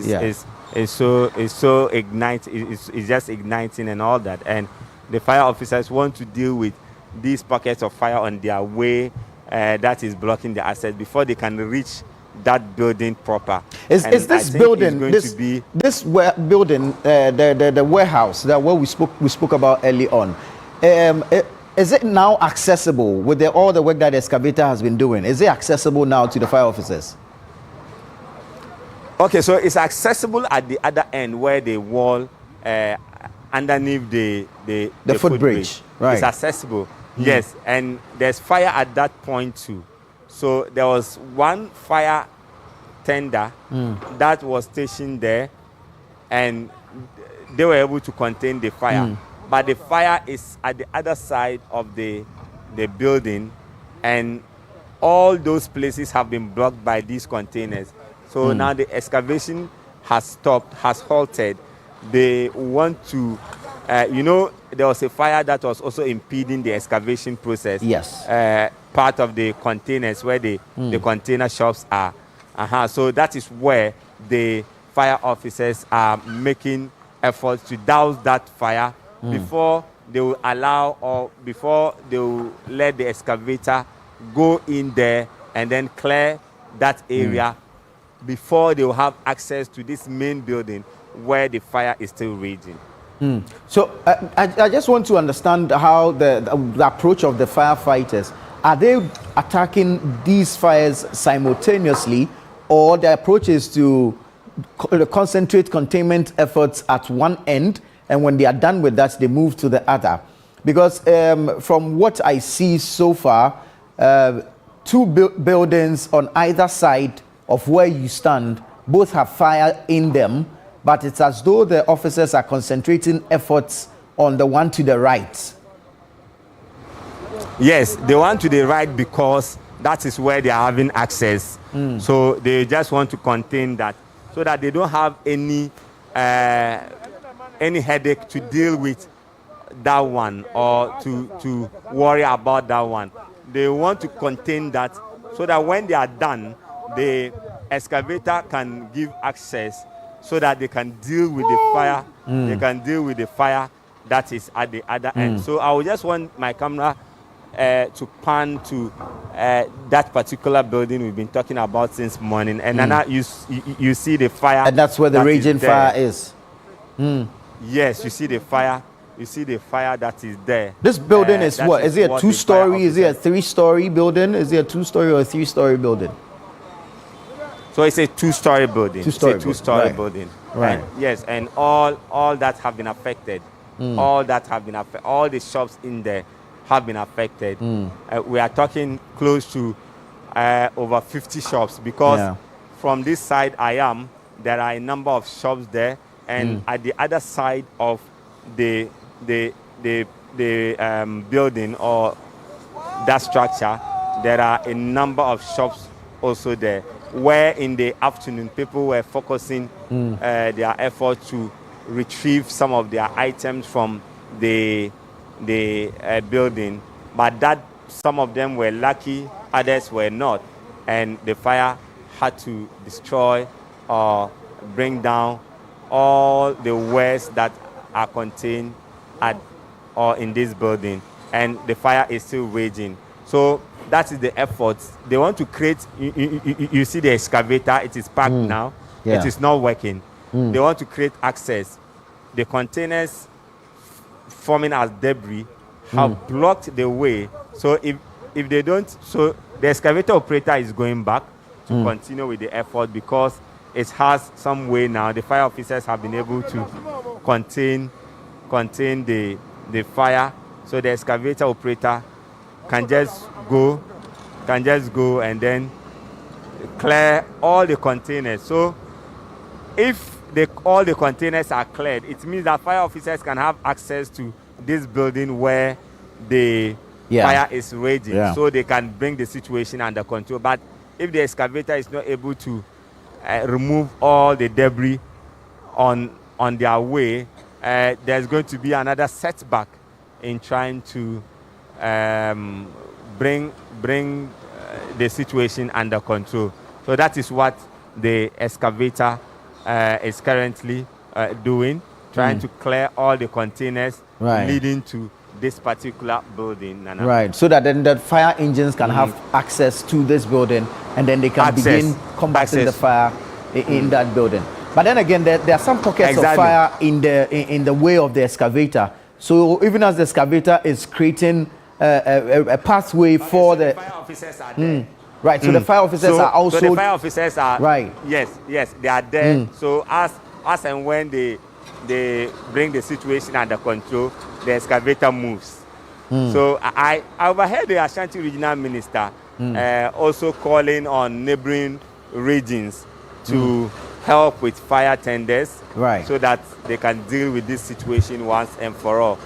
It's so igniting. It's just igniting and all that. And the fire officers want to deal with these pockets of fire on their way that is blocking the access before they can reach that building proper. Is this building building the warehouse that what we spoke about early on? Is it now accessible with all the work that the excavator has been doing? Is it accessible now to the fire officers? Okay, so it's accessible at the other end where the wall underneath the footbridge. Right. It's accessible. Yes, and there's fire at that point too. So there was one fire tender that was stationed there, and they were able to contain the fire. But the fire is at the other side of the building, and all those places have been blocked by these containers. So now the excavation has stopped, has halted. They want to, there was a fire that was also impeding the excavation process. Yes. Part of the containers where the container shops are. So that is where the fire officers are making efforts to douse that fire before they will allow, or before they will let the excavator go in there and then clear that area before they will have access to this main building where the fire is still raging. So I just want to understand how the approach of the firefighters. Are they attacking these fires simultaneously, or the approach is to concentrate containment efforts at one end, and when they are done with that, they move to the other? Because from what I see so far, two buildings on either side of where you stand both have fire in them, but it's as though the officers are concentrating efforts on the one to the right. Yes, the one to the right, because that is where they are having access. So they just want to contain that, so that they don't have any headache to deal with that one, or to worry about that one. They want to contain that, so that when they are done, the excavator can give access, so that they can deal with the fire. They can deal with the fire that is at the other end. So I would just want my camera to pan to that particular building we've been talking about since morning, and then you see the fire, and that's where the raging fire is. Yes, you see the fire. You see the fire that is there. This building is what? Is it a two-story? Is it a three-story building? Is it a two-story or a three-story building? So it's a two-story building. Two-story building. Right. And yes, and all that have been affected. All the shops in there have been affected. We are talking close to over 50 shops, because from this side there are a number of shops there, and at the other side of the building or that structure, there are a number of shops also there, where in the afternoon people were focusing their effort to retrieve some of their items from the building, but that some of them were lucky, others were not, and the fire had to destroy or bring down all the wares that are contained at or in this building, and the fire is still raging. So that is the effort. They want to create, you see the excavator, it is parked now, it is not working. They want to create access. The containers forming as debris have blocked the way. So if they don't, so the excavator operator is going back to continue with the effort because it has some way now. The fire officers have been able to contain the fire. So the excavator operator can just go and then clear all the containers. So if all the containers are cleared, it means that fire officers can have access to this building where the fire is raging, so they can bring the situation under control. But if the excavator is not able to remove all the debris on their way, there's going to be another setback in trying to bring the situation under control. So that is what the excavator is currently doing, trying to clear all the containers leading to this particular building. Nana. Right, so that then the fire engines can have access to this building, and then they can begin combating the fire in that building. But then again, there are some pockets of fire in the way of the excavator. So even as the excavator is creating a pathway for the fire officers are there. Right, so the fire officers are also... So the fire officers are... Right. Yes, they are there. So as and when they bring the situation under control, the excavator moves. So I overheard the Ashanti Regional Minister also calling on neighboring regions to help with fire tenders, so that they can deal with this situation once and for all.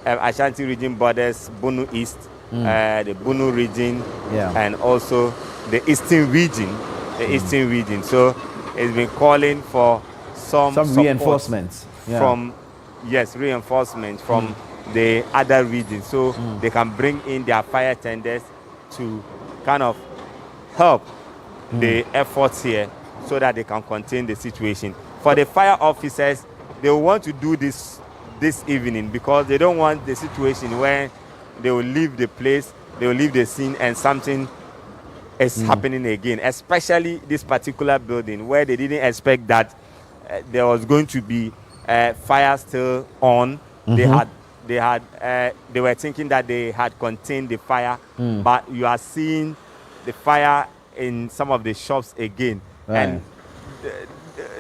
Ashanti region borders Bunu East, the Bunu region, and also the Eastern region. So it's been calling for some reinforcements from reinforcement from the other regions, so they can bring in their fire tenders to kind of help the efforts here, so that they can contain the situation. For the fire officers, they want to do this evening because they don't want the situation where they will leave the place, they will leave the scene, and something is happening again, especially this particular building where they didn't expect that there was going to be fire still on. They were thinking that they had contained the fire, but you are seeing the fire in some of the shops again. And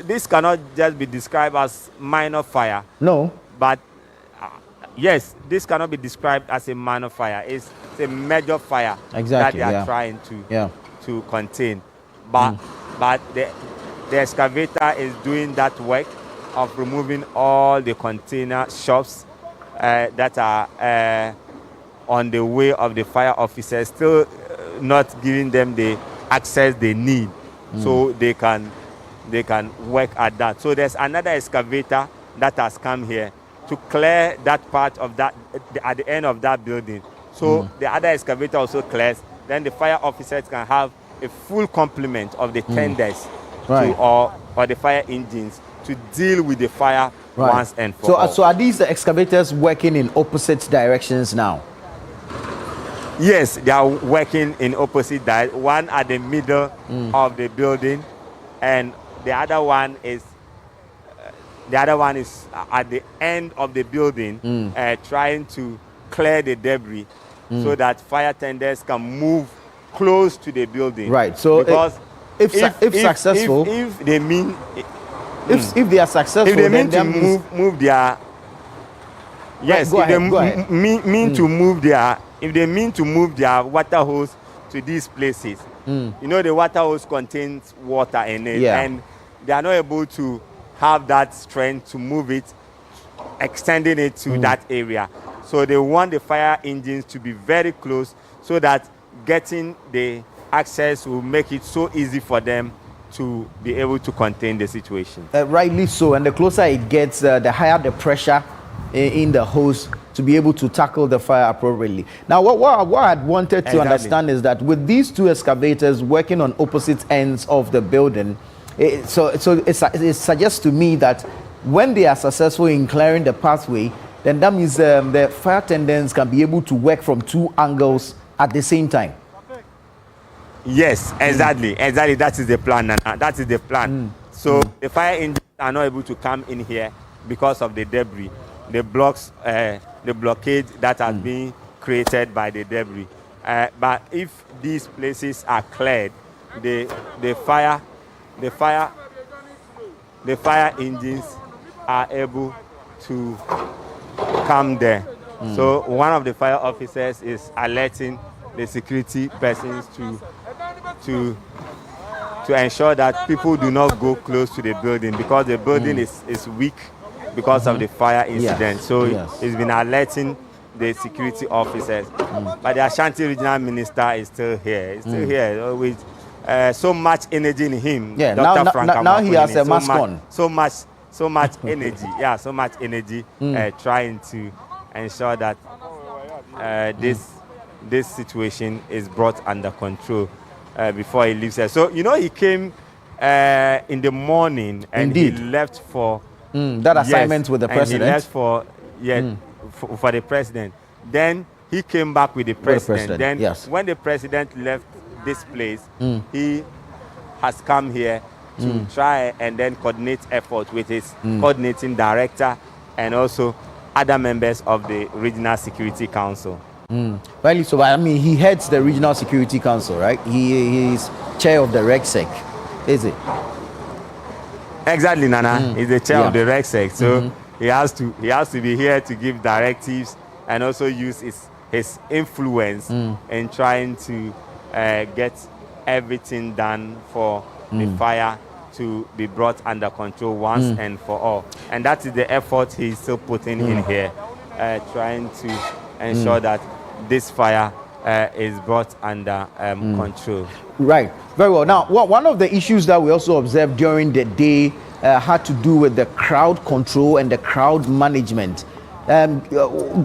this cannot just be described as minor fire. No. But yes, this cannot be described as a minor fire. It's a major fire that they are trying to contain. But the excavator is doing that work of removing all the container shops that are on the way of the fire officers, still not giving them the access they need, so they can work at that. So there's another excavator that has come here to clear that part of that at the end of that building. So the other excavator also clears. Then the fire officers can have a full complement of the tenders or the fire engines to deal with the fire once and for all. So are these the excavators working in opposite directions now? Yes, they are working in opposite directions. One at the middle of the building, and the other one is at the end of the building, trying to clear the debris so that fire tenders can move close to the building. Right. So because if successful, if they mean if they are successful, if they mean to move their if they mean to move their water hose to these places, the water hose contains water in it, and they are not able to have that strength to move it, extending it to that area. So they want the fire engines to be very close, so that getting the access will make it so easy for them to be able to contain the situation. Rightly so, and the closer it gets, the higher the pressure in the hose to be able to tackle the fire appropriately. Now, what I'd wanted to understand is that with these two excavators working on opposite ends of the building, it suggests to me that when they are successful in clearing the pathway, then that means the fire attendants can be able to work from two angles at the same time. Yes, exactly. That is the plan. That is the plan. So the fire engines are not able to come in here because of the debris, the blocks, the blockade that has been created by the debris. But if these places are cleared, the fire engines are able to come there. So one of the fire officers is alerting the security persons to ensure that people do not go close to the building, because the building is weak because of the fire incident. Yes. So it's been alerting the security officers. But the Ashanti regional minister is still here. He's still here with so much energy in him. Yeah, Dr. now he has a mask on. So much energy. Yeah, so much energy trying to ensure that this situation is brought under control before he leaves here. So, he came in the morning and he left for that assignment with the president. And he left for the president. Then he came back with the president. Then when the president left this place, he has come here to try and then coordinate effort with his coordinating director and also other members of the Regional Security Council. Well, so I mean, he heads the Regional Security Council, right? He is chair of the RegSec, is it? Exactly, Nana. He's the chair of the RegSec, so he has to be here to give directives and also use his influence in trying to get everything done for the fire to be brought under control once and for all. And that is the effort he's still putting in here, trying to ensure that this fire is brought under control. Right. Very well. Now, one of the issues that we also observed during the day had to do with the crowd control and the crowd management.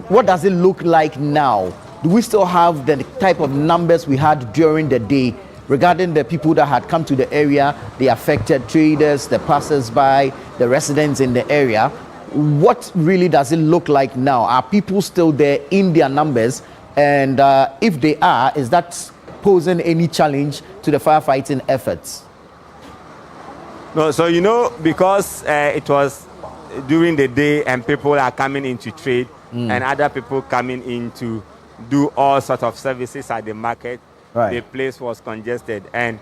What does it look like now? Do we still have the type of numbers we had during the day regarding the people that had come to the area, the affected traders, the passers-by, the residents in the area? What really does it look like now? Are people still there in their numbers? And if they are, is that posing any challenge to the firefighting efforts? No, so because it was during the day and people are coming in to trade and other people coming in to do all sorts of services at the market, the place was congested and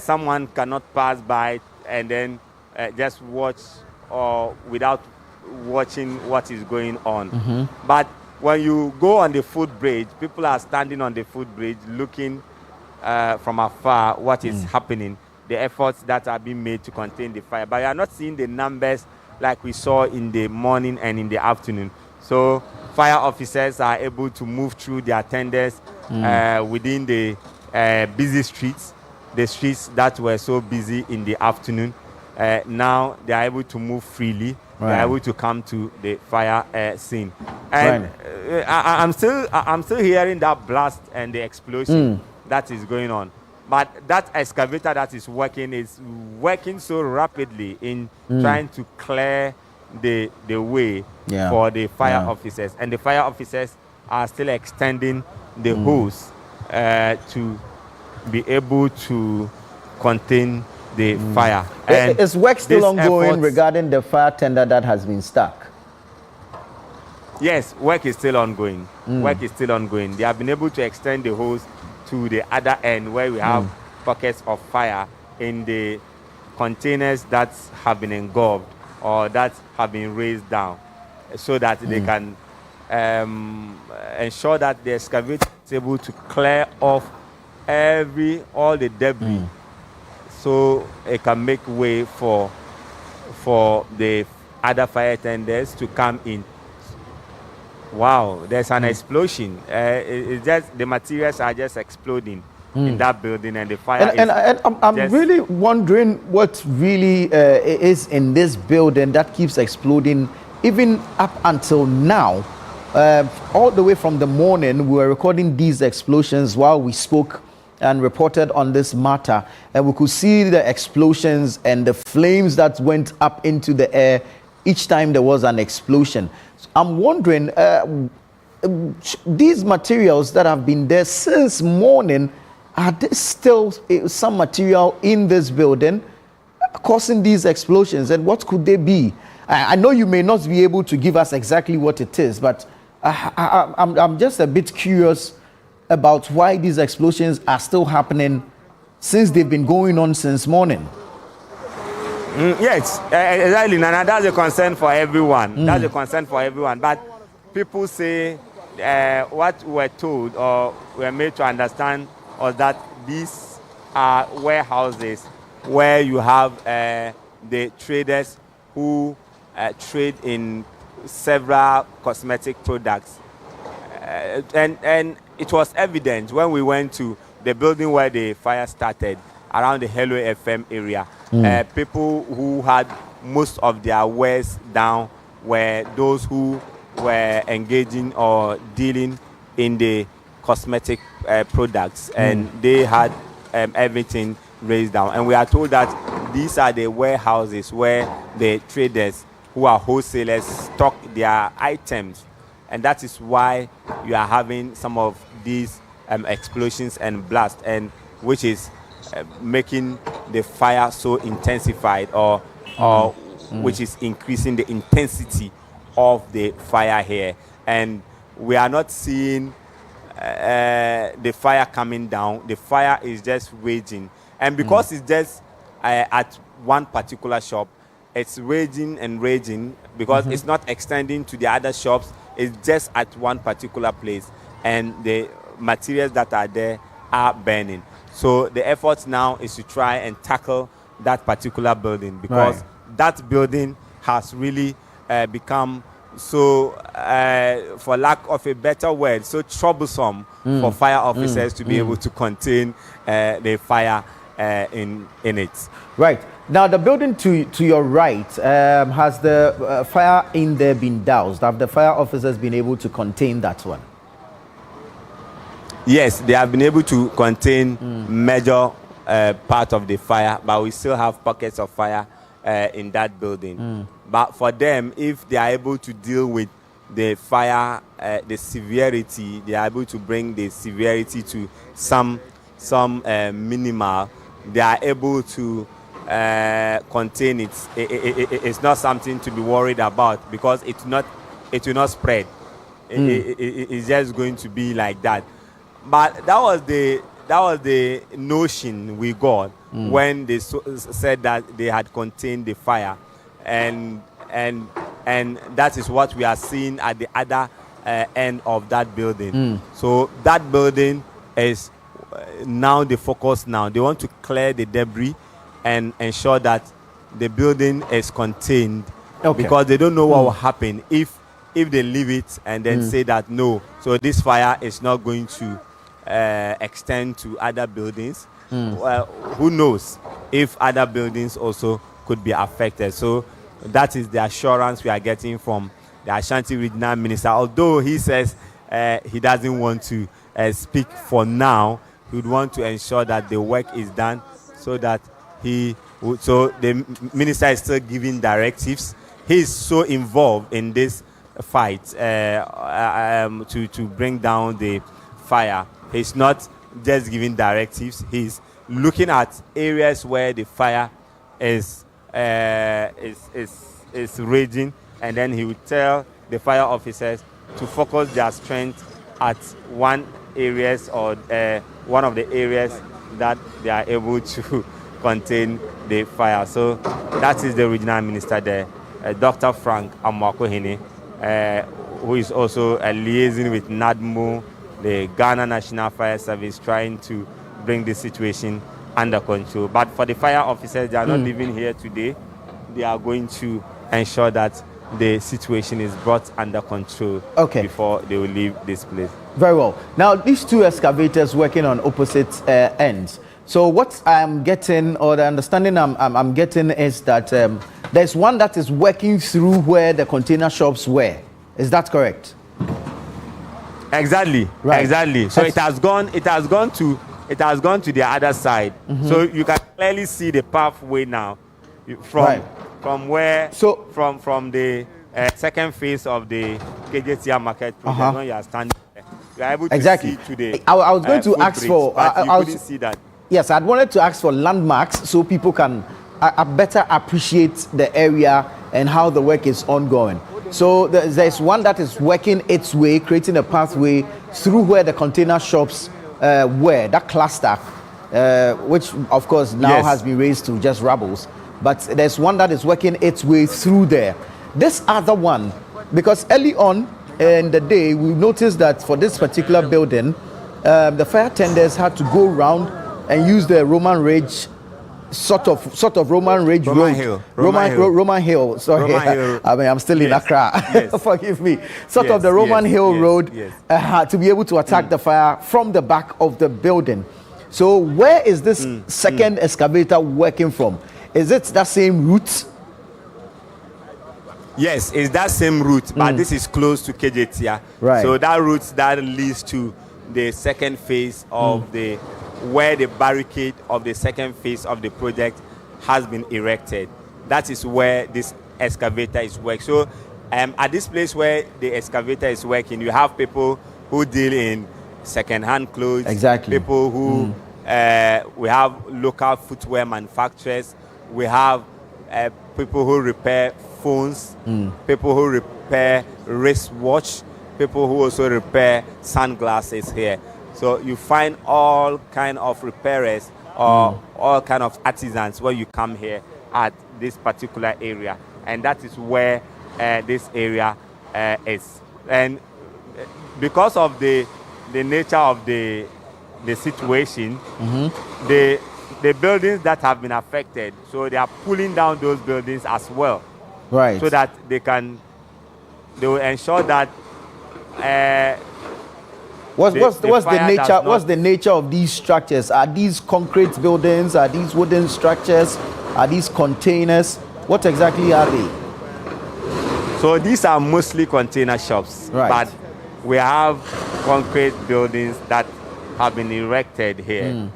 someone cannot pass by and then just watch or without watching what is going on. But when you go on the footbridge, people are standing on the footbridge looking from afar what is happening, the efforts that are being made to contain the fire. But you are not seeing the numbers like we saw in the morning and in the afternoon. So fire officers are able to move through their tenders within the busy streets, the streets that were so busy in the afternoon. Now they are able to move freely. They are able to come to the fire scene. And I'm still hearing that blast and the explosion that is going on. But that excavator that is working so rapidly in trying to clear the way for the fire officers. And the fire officers are still extending the hose to be able to contain the fire. And is work still ongoing regarding the fire tender that has been stuck? Yes, work is still ongoing. Work is still ongoing. They have been able to extend the hose to the other end where we have pockets of fire in the containers that have been engulfed or that have been raised down, so that they can ensure that the excavator is able to clear off all the debris, so it can make way for the other fire tenders to come in. Wow, there's an explosion. It's just the materials are just exploding in that building, and the fire and I'm really wondering what really is in this building that keeps exploding even up until now. All the way from the morning, we were recording these explosions while we spoke and reported on this matter, and we could see the explosions and the flames that went up into the air each time there was an explosion. I'm wondering, these materials that have been there since morning, are there still some material in this building causing these explosions, and what could they be? I know you may not be able to give us exactly what it is, but I'm just a bit curious about why these explosions are still happening since they've been going on since morning. Yes, exactly, Nana. That's a concern for everyone. That's a concern for everyone. But people say what we're told or we're made to understand was that these are warehouses where you have the traders who trade in several cosmetic products. And it was evident when we went to the building where the fire started, around the Hello FM area. People who had most of their wares down were those who were engaging or dealing in the cosmetic products, and they had everything raised down. And we are told that these are the warehouses where the traders who are wholesalers stock their items, and that is why you are having some of these explosions and blast, and which is making the fire so intensified, or which is increasing the intensity of the fire here. And we are not seeing the fire coming down. The fire is just raging, and because it's just at one particular shop, it's raging and raging because it's not extending to the other shops. It's just at one particular place, and the materials that are there are burning. So the effort now is to try and tackle that particular building, because that building has really become so, for lack of a better word, so troublesome for fire officers to be able to contain the fire in it. Right. Now, the building to your right, has the fire in there been doused? Have the fire officers been able to contain that one? Yes, they have been able to contain major part of the fire, but we still have pockets of fire in that building. But for them, if they are able to deal with the fire, the severity, they are able to bring the severity to some minimal, they are able to contain it. It's not something to be worried about, because it will not spread. It's just going to be like that. But that was the notion we got when they said that they had contained the fire, and that is what we are seeing at the other end of that building. So that building is now the focus. Now they want to clear the debris and ensure that the building is contained, because they don't know what will happen if they leave it and then say that no, so this fire is not going to extend to other buildings. Well, who knows if other buildings also could be affected. So that is the assurance we are getting from the Ashanti Regional Minister. Although he says he doesn't want to speak for now, he would want to ensure that the work is done, so that so the minister is still giving directives. He is so involved in this fight to bring down the fire. He's not just giving directives. He's looking at areas where the fire is raging, and then he will tell the fire officers to focus their strength at one areas, or one of the areas that they are able to contain the fire. So that is the regional minister there, Dr. Frank Amwakohene, who is also liaising with NADMO, the Ghana National Fire Service, trying to bring the situation under control. But for the fire officers, they are not living here today. They are going to ensure that the situation is brought under control before they will leave this place. Very well. Now, these two excavators working on opposite ends. So what I'm getting, or the understanding I'm getting, is that there's one that is working through where the container shops were. Is that correct? Exactly. Right. Exactly. So it has gone to the other side. So you can clearly see the pathway now from where from the second phase of the KJTR market project. When you are standing there, you are able to see today. I was going to ask for. I couldn't see that. Yes, I'd wanted to ask for landmarks so people can better appreciate the area and how the work is ongoing. So there's one that is working its way, creating a pathway through where the container shops were, that cluster, which of course now has been raised to just rubbles. But there's one that is working its way through there. This other one, because early on in the day, we noticed that for this particular building, the fire tenders had to go around and use the Roman Ridge, sort of Roman Ridge Roman road. Hill. Roman Hill. Sorry, Roman Hill. I mean, I'm still in Accra. Yes. Forgive me. Sort of the Roman Hill road to be able to attack the fire from the back of the building. So where is this second excavator working from? Is it that same route? Yes, it's that same route, but this is close to KJTR. Right. So that route that leads to the second phase of where the barricade of the second phase of the project has been erected. That is where this excavator is working. So at this place where the excavator is working, you have people who deal in second-hand clothes. Exactly. People who, we have local footwear manufacturers. We have people who repair phones, people who repair wristwatch, people who also repair sunglasses here. So you find all kind of repairers or all kind of artisans when you come here at this particular area, and that is where this area is. And because of the nature of the situation, the buildings that have been affected, so they are pulling down those buildings as well, right? So that they will ensure that. What's the nature of these structures? Are these concrete buildings? Are these wooden structures? Are these containers? What exactly are they? So these are mostly container shops, but we have concrete buildings that have been erected here.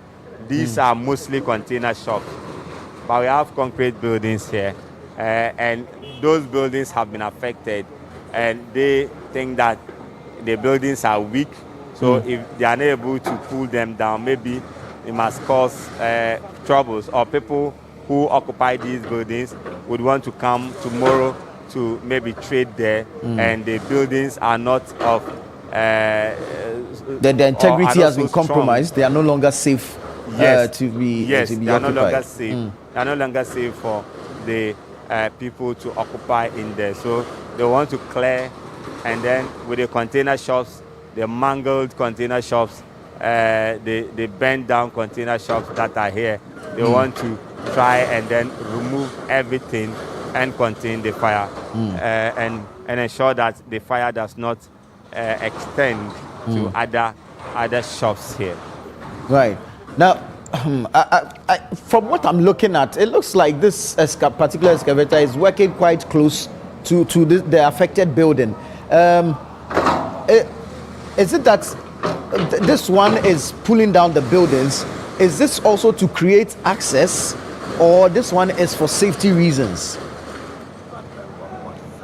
These are mostly container shops, but we have concrete buildings here, and those buildings have been affected, and they think that the buildings are weak. So if they are not able to pull them down, maybe it must cause troubles, or people who occupy these buildings would want to come tomorrow to maybe trade there, and the buildings are not of the integrity has been compromised. Strong. They are no longer safe to be they are occupied. no longer safe. They are no longer safe for the people to occupy in there. So they want to clear, and then with the container shops, the mangled container shops, the bent down container shops that are here, they want to try and then remove everything and contain the fire, and ensure that the fire does not extend to other shops here. Right. Now, from what I'm looking at, it looks like this particular excavator is working quite close to the affected building. Is it that this one is pulling down the buildings? Is this also to create access, or this one is for safety reasons?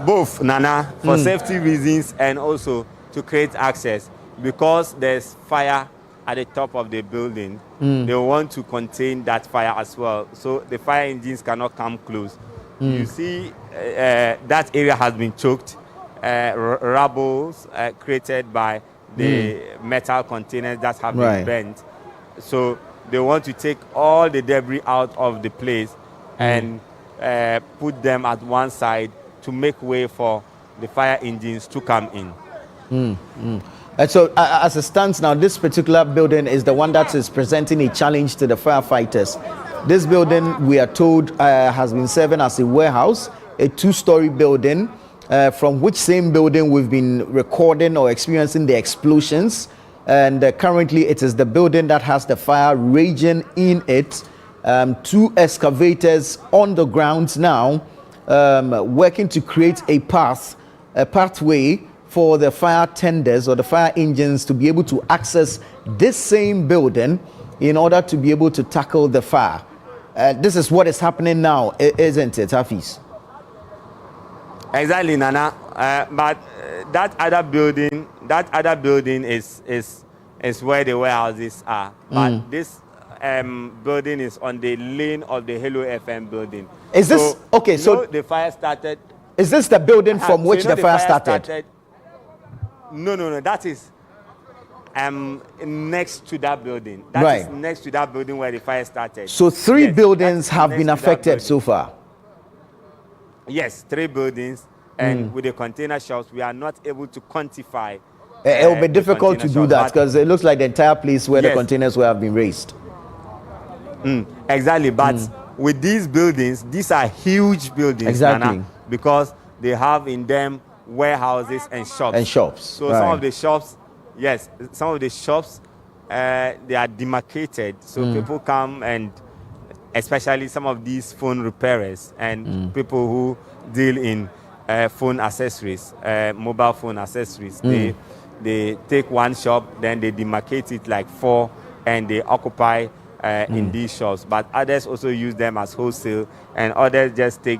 Both, Nana, for safety reasons and also to create access. Because there's fire at the top of the building, they want to contain that fire as well. So the fire engines cannot come close. You see, that area has been choked, rubble created by the metal containers that have been bent. So they want to take all the debris out of the place and put them at one side to make way for the fire engines to come in. And so as it stands now, this particular building is the one that is presenting a challenge to the firefighters. This building, we are told, has been serving as a warehouse, a 2-story building. from which same building we've been recording or experiencing the explosions. And currently it is the building that has the fire raging in it. 2 excavators on the ground now, working to create a pathway for the fire tenders or the fire engines to be able to access this same building in order to be able to tackle the fire. This is what is happening now, isn't it, Hafiz? Exactly, Nana. But that other building is where the warehouses are. But this building is on the lane of the Hello FM building. Is this okay? So the fire started. Is this the building from which the fire started? No. That is next to that building. That is next to that building where the fire started. So 3 buildings have been affected so far. Yes, 3 buildings, and with the container shops, we are not able to quantify. It will be difficult to do that because it looks like the entire place where the containers have been raised. Exactly, but with these buildings, these are huge buildings, Nana, because they have in them warehouses and shops. So some of the shops, they are demarcated. So people come, and especially some of these phone repairers and people who deal in phone accessories, mobile phone accessories. They take one shop, then they demarcate it like 4, and they occupy in these shops. But others also use them as wholesale, and others just take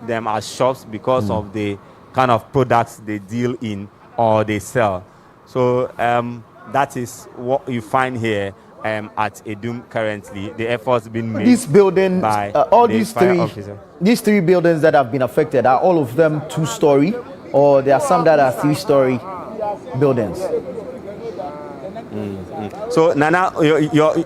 them as shops because of the kind of products they deal in or they sell. So that is what you find here at Edum currently. The efforts being made. These buildings, by all these 3 buildings that have been affected, are all of them 2-story, or there are some that are 3-story buildings? So Nana,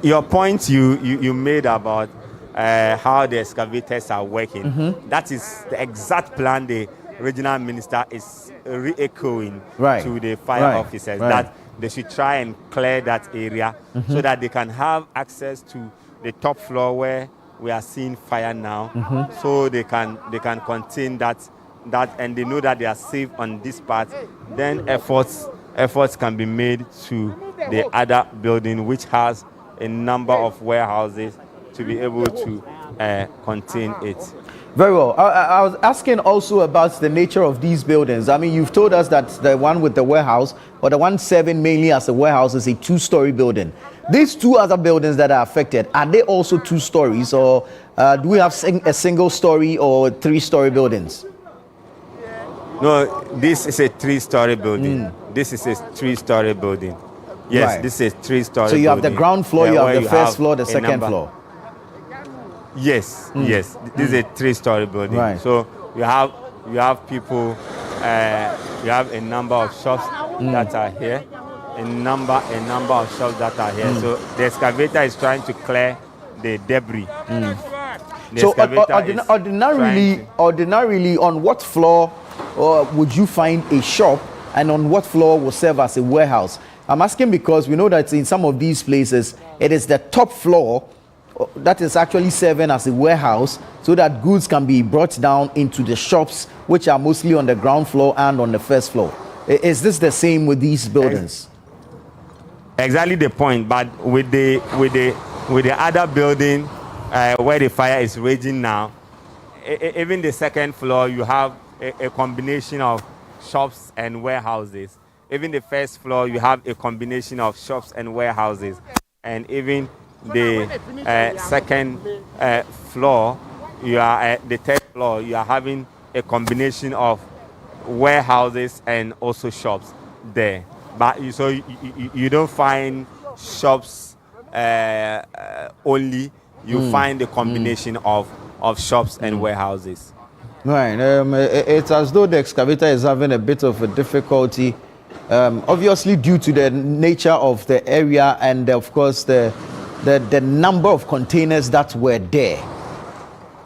your point you made about how the excavators are working, that is the exact plan the regional minister is re-echoing to the fire officers, that they should try and clear that area so that they can have access to the top floor where we are seeing fire now, so they can contain that, and they know that they are safe on this part. Then efforts can be made to the other building, which has a number of warehouses, to be able to contain it. Very well. I was asking also about the nature of these buildings. I mean, you've told us that the one with the warehouse, or the one serving mainly as a warehouse, is a 2-story building. These 2 other buildings that are affected, are they also 2 stories, or do we have a single story or 3-story buildings? No, this is a 3-story building. This is a 3-story building. Yes, this is a 3-story building. So you have the ground floor, you have the first floor, the second floor. Yes, yes. This is a 3-story building. So you have people, you have a number of shops that are here, a number of shops that are here. So the excavator is trying to clear the debris. So ordinarily, on what floor would you find a shop, and on what floor will serve as a warehouse? I'm asking because we know that in some of these places, it is the top floor that is actually serving as a warehouse, so that goods can be brought down into the shops, which are mostly on the ground floor and on the first floor. Is this the same with these buildings? Exactly the point, but with the other building where the fire is raging now, even the second floor, you have a combination of shops and warehouses. Even the first floor, you have a combination of shops and warehouses, and even the second floor, the third floor, you are having a combination of warehouses and also shops there. But you don't find shops only. You find a combination of shops and warehouses. Right. It's as though the excavator is having a bit of a difficulty, obviously due to the nature of the area and of course the number of containers that were there.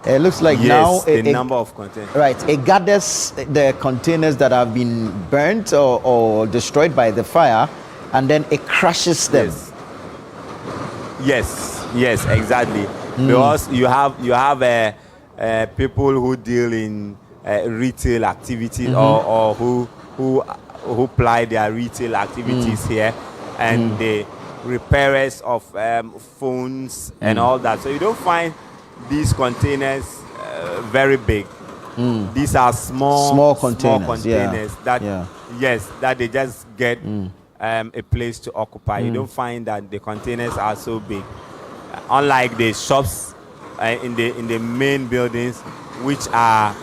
It looks like now the number of containers. Right. It gathers the containers that have been burnt or destroyed by the fire, and then it crushes them. Yes, exactly. Because you have people who deal in retail activities or who ply their retail activities here, and the repairers of phones and all that. So you don't find these containers very big. These are small containers that that they just get a place to occupy. You don't find that the containers are so big, unlike the shops in the main buildings, which are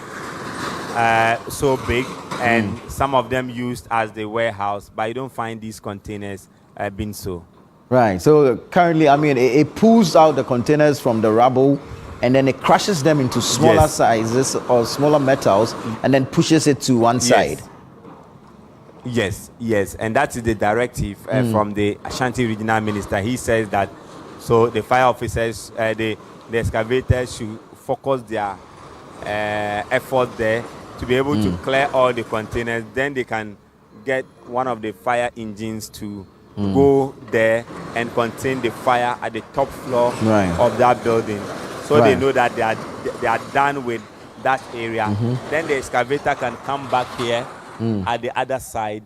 so big, and some of them used as the warehouse, but you don't find these containers being so. Right. So currently, I mean, it pulls out the containers from the rubble, and then it crushes them into smaller sizes or smaller metals, and then pushes it to one side. Yes, and that is the directive from the Ashanti Regional Minister. He says that so the fire officers, the excavators should focus their effort there to be able to clear all the containers. Then they can get one of the fire engines to go there and contain the fire at the top floor of that building. So they know that they are done with that area. Then the excavator can come back here at the other side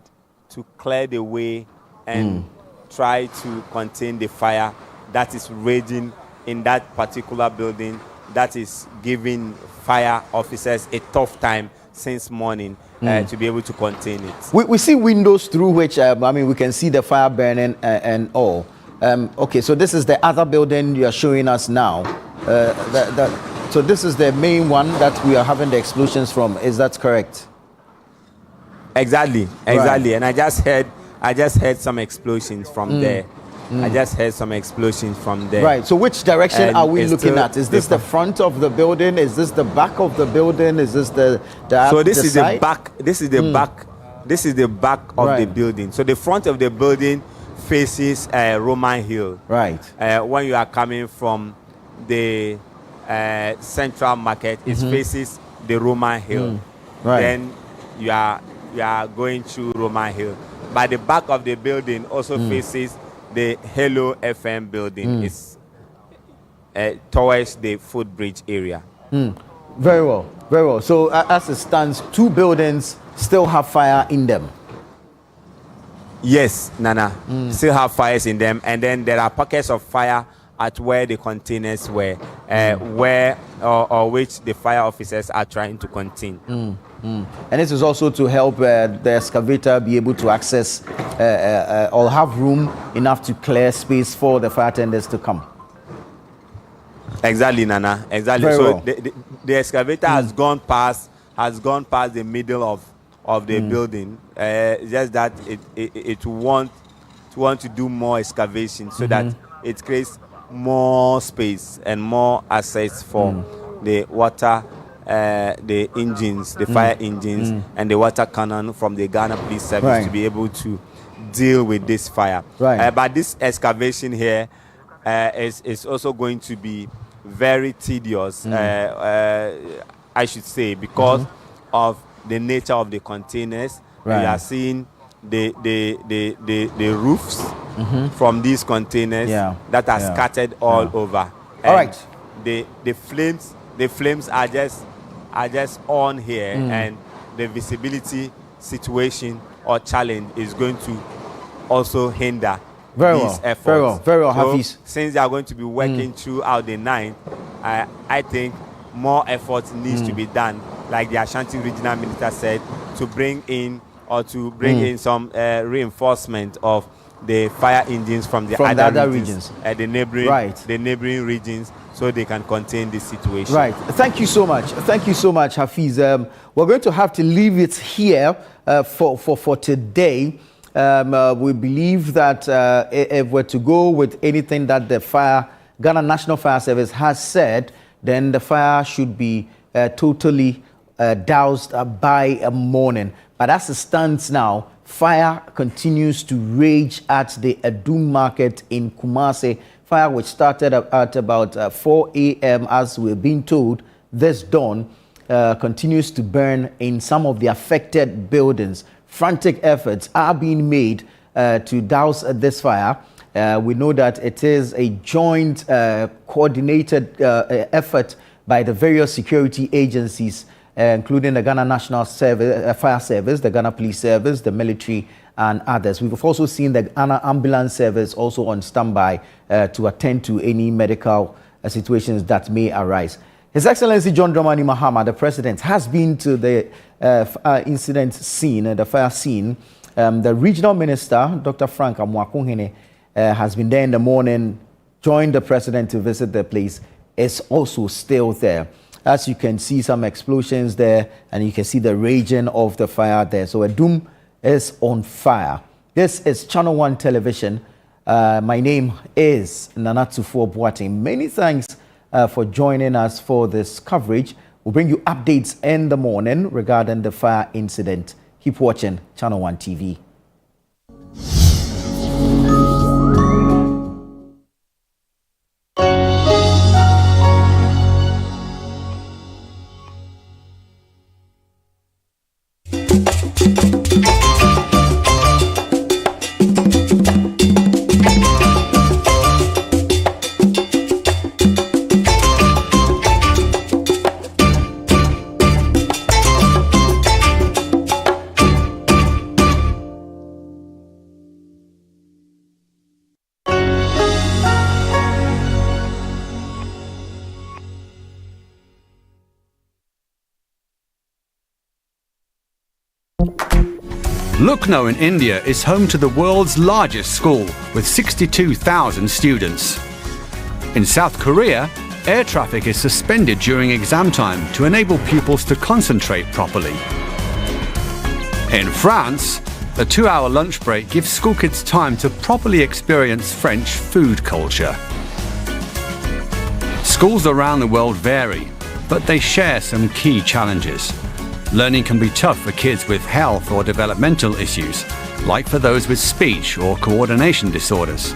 to clear the way and try to contain the fire that is raging in that particular building, that is giving fire officers a tough time since morning to be able to contain it. We see windows through which, I mean, we can see the fire burning and all. Okay, so this is the other building you are showing us now. So this is the main one that we are having the explosions from. Is that correct? Exactly. And I just heard some explosions from there. I just heard some explosions from there. Right. So which direction are we looking at? Is this the front of the building? Is this the back of the building? Is this the so this the is side? the back. This is the back. This is the back of the building. So the front of the building faces Roman Hill. Right. When you are coming from the Central Market, it faces the Roman Hill. Right. Then you are going through Roman Hill. But the back of the building also faces the Hello FM building. Is towards the footbridge area. Very well. So as it stands, two buildings still have fire in them. Yes, Nana, still have fires in them, and then there are pockets of fire at where the containers were, where or which the fire officers are trying to contain. And this is also to help the excavator be able to access or have room enough to clear space for the fire tenders to come. Exactly, Nana. Exactly. Very so well. the excavator has gone past the middle of the building. Just that it want to do more excavation so that it creates more space and more access for the water, the engines, the fire engines, and the water cannon from the Ghana Police Service to be able to deal with this fire. But this excavation here is also going to be very tedious, I should say, because of the nature of the containers. We are seeing the roofs from these containers that are scattered all over. All right. The flames are just on here, and the visibility situation or challenge is going to also hinder these efforts. Very well, so Hafiz. since they are going to be working throughout the night, I think more effort needs to be done, like the Ashanti Regional Minister said, to bring in some reinforcement of the fire engines from the other regions. The neighboring regions, so they can contain this situation. Right. Thank you so much. Hafiz. We're going to have to leave it here for today. We believe that if we're to go with anything that the Ghana National Fire Service has said, then the fire should be totally doused by morning. But as it stands now, fire continues to rage at the Adum Market in Kumasi. Fire which started at about 4 a.m. as we're being told this dawn, continues to burn in some of the affected buildings. Frantic efforts are being made to douse this fire. We know that it is a joint coordinated effort by the various security agencies including the Ghana National Fire Service, the Ghana Police Service, the military, and others. We've also seen the Ghana Ambulance Service also on standby to attend to any medical situations that may arise. His Excellency John Dramani Mahama, the President, has been to the incident scene, the fire scene. The Regional Minister, Dr. Frank Amwakuhene, has been there in the morning, joined the President to visit the place, is also still there. As you can see, some explosions there, and you can see the raging of the fire there. So Adum is on fire. This is Channel 1 Television. My name is Nanatufo Boateng. Many thanks for joining us for this coverage. We'll bring you updates in the morning regarding the fire incident. Keep watching Channel 1 TV. Lucknow in India is home to the world's largest school with 62,000 students. In South Korea, air traffic is suspended during exam time to enable pupils to concentrate properly. In France, a 2-hour lunch break gives school kids time to properly experience French food culture. Schools around the world vary, but they share some key challenges. Learning can be tough for kids with health or developmental issues, like for those with speech or coordination disorders.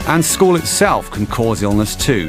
And school itself can cause illness too.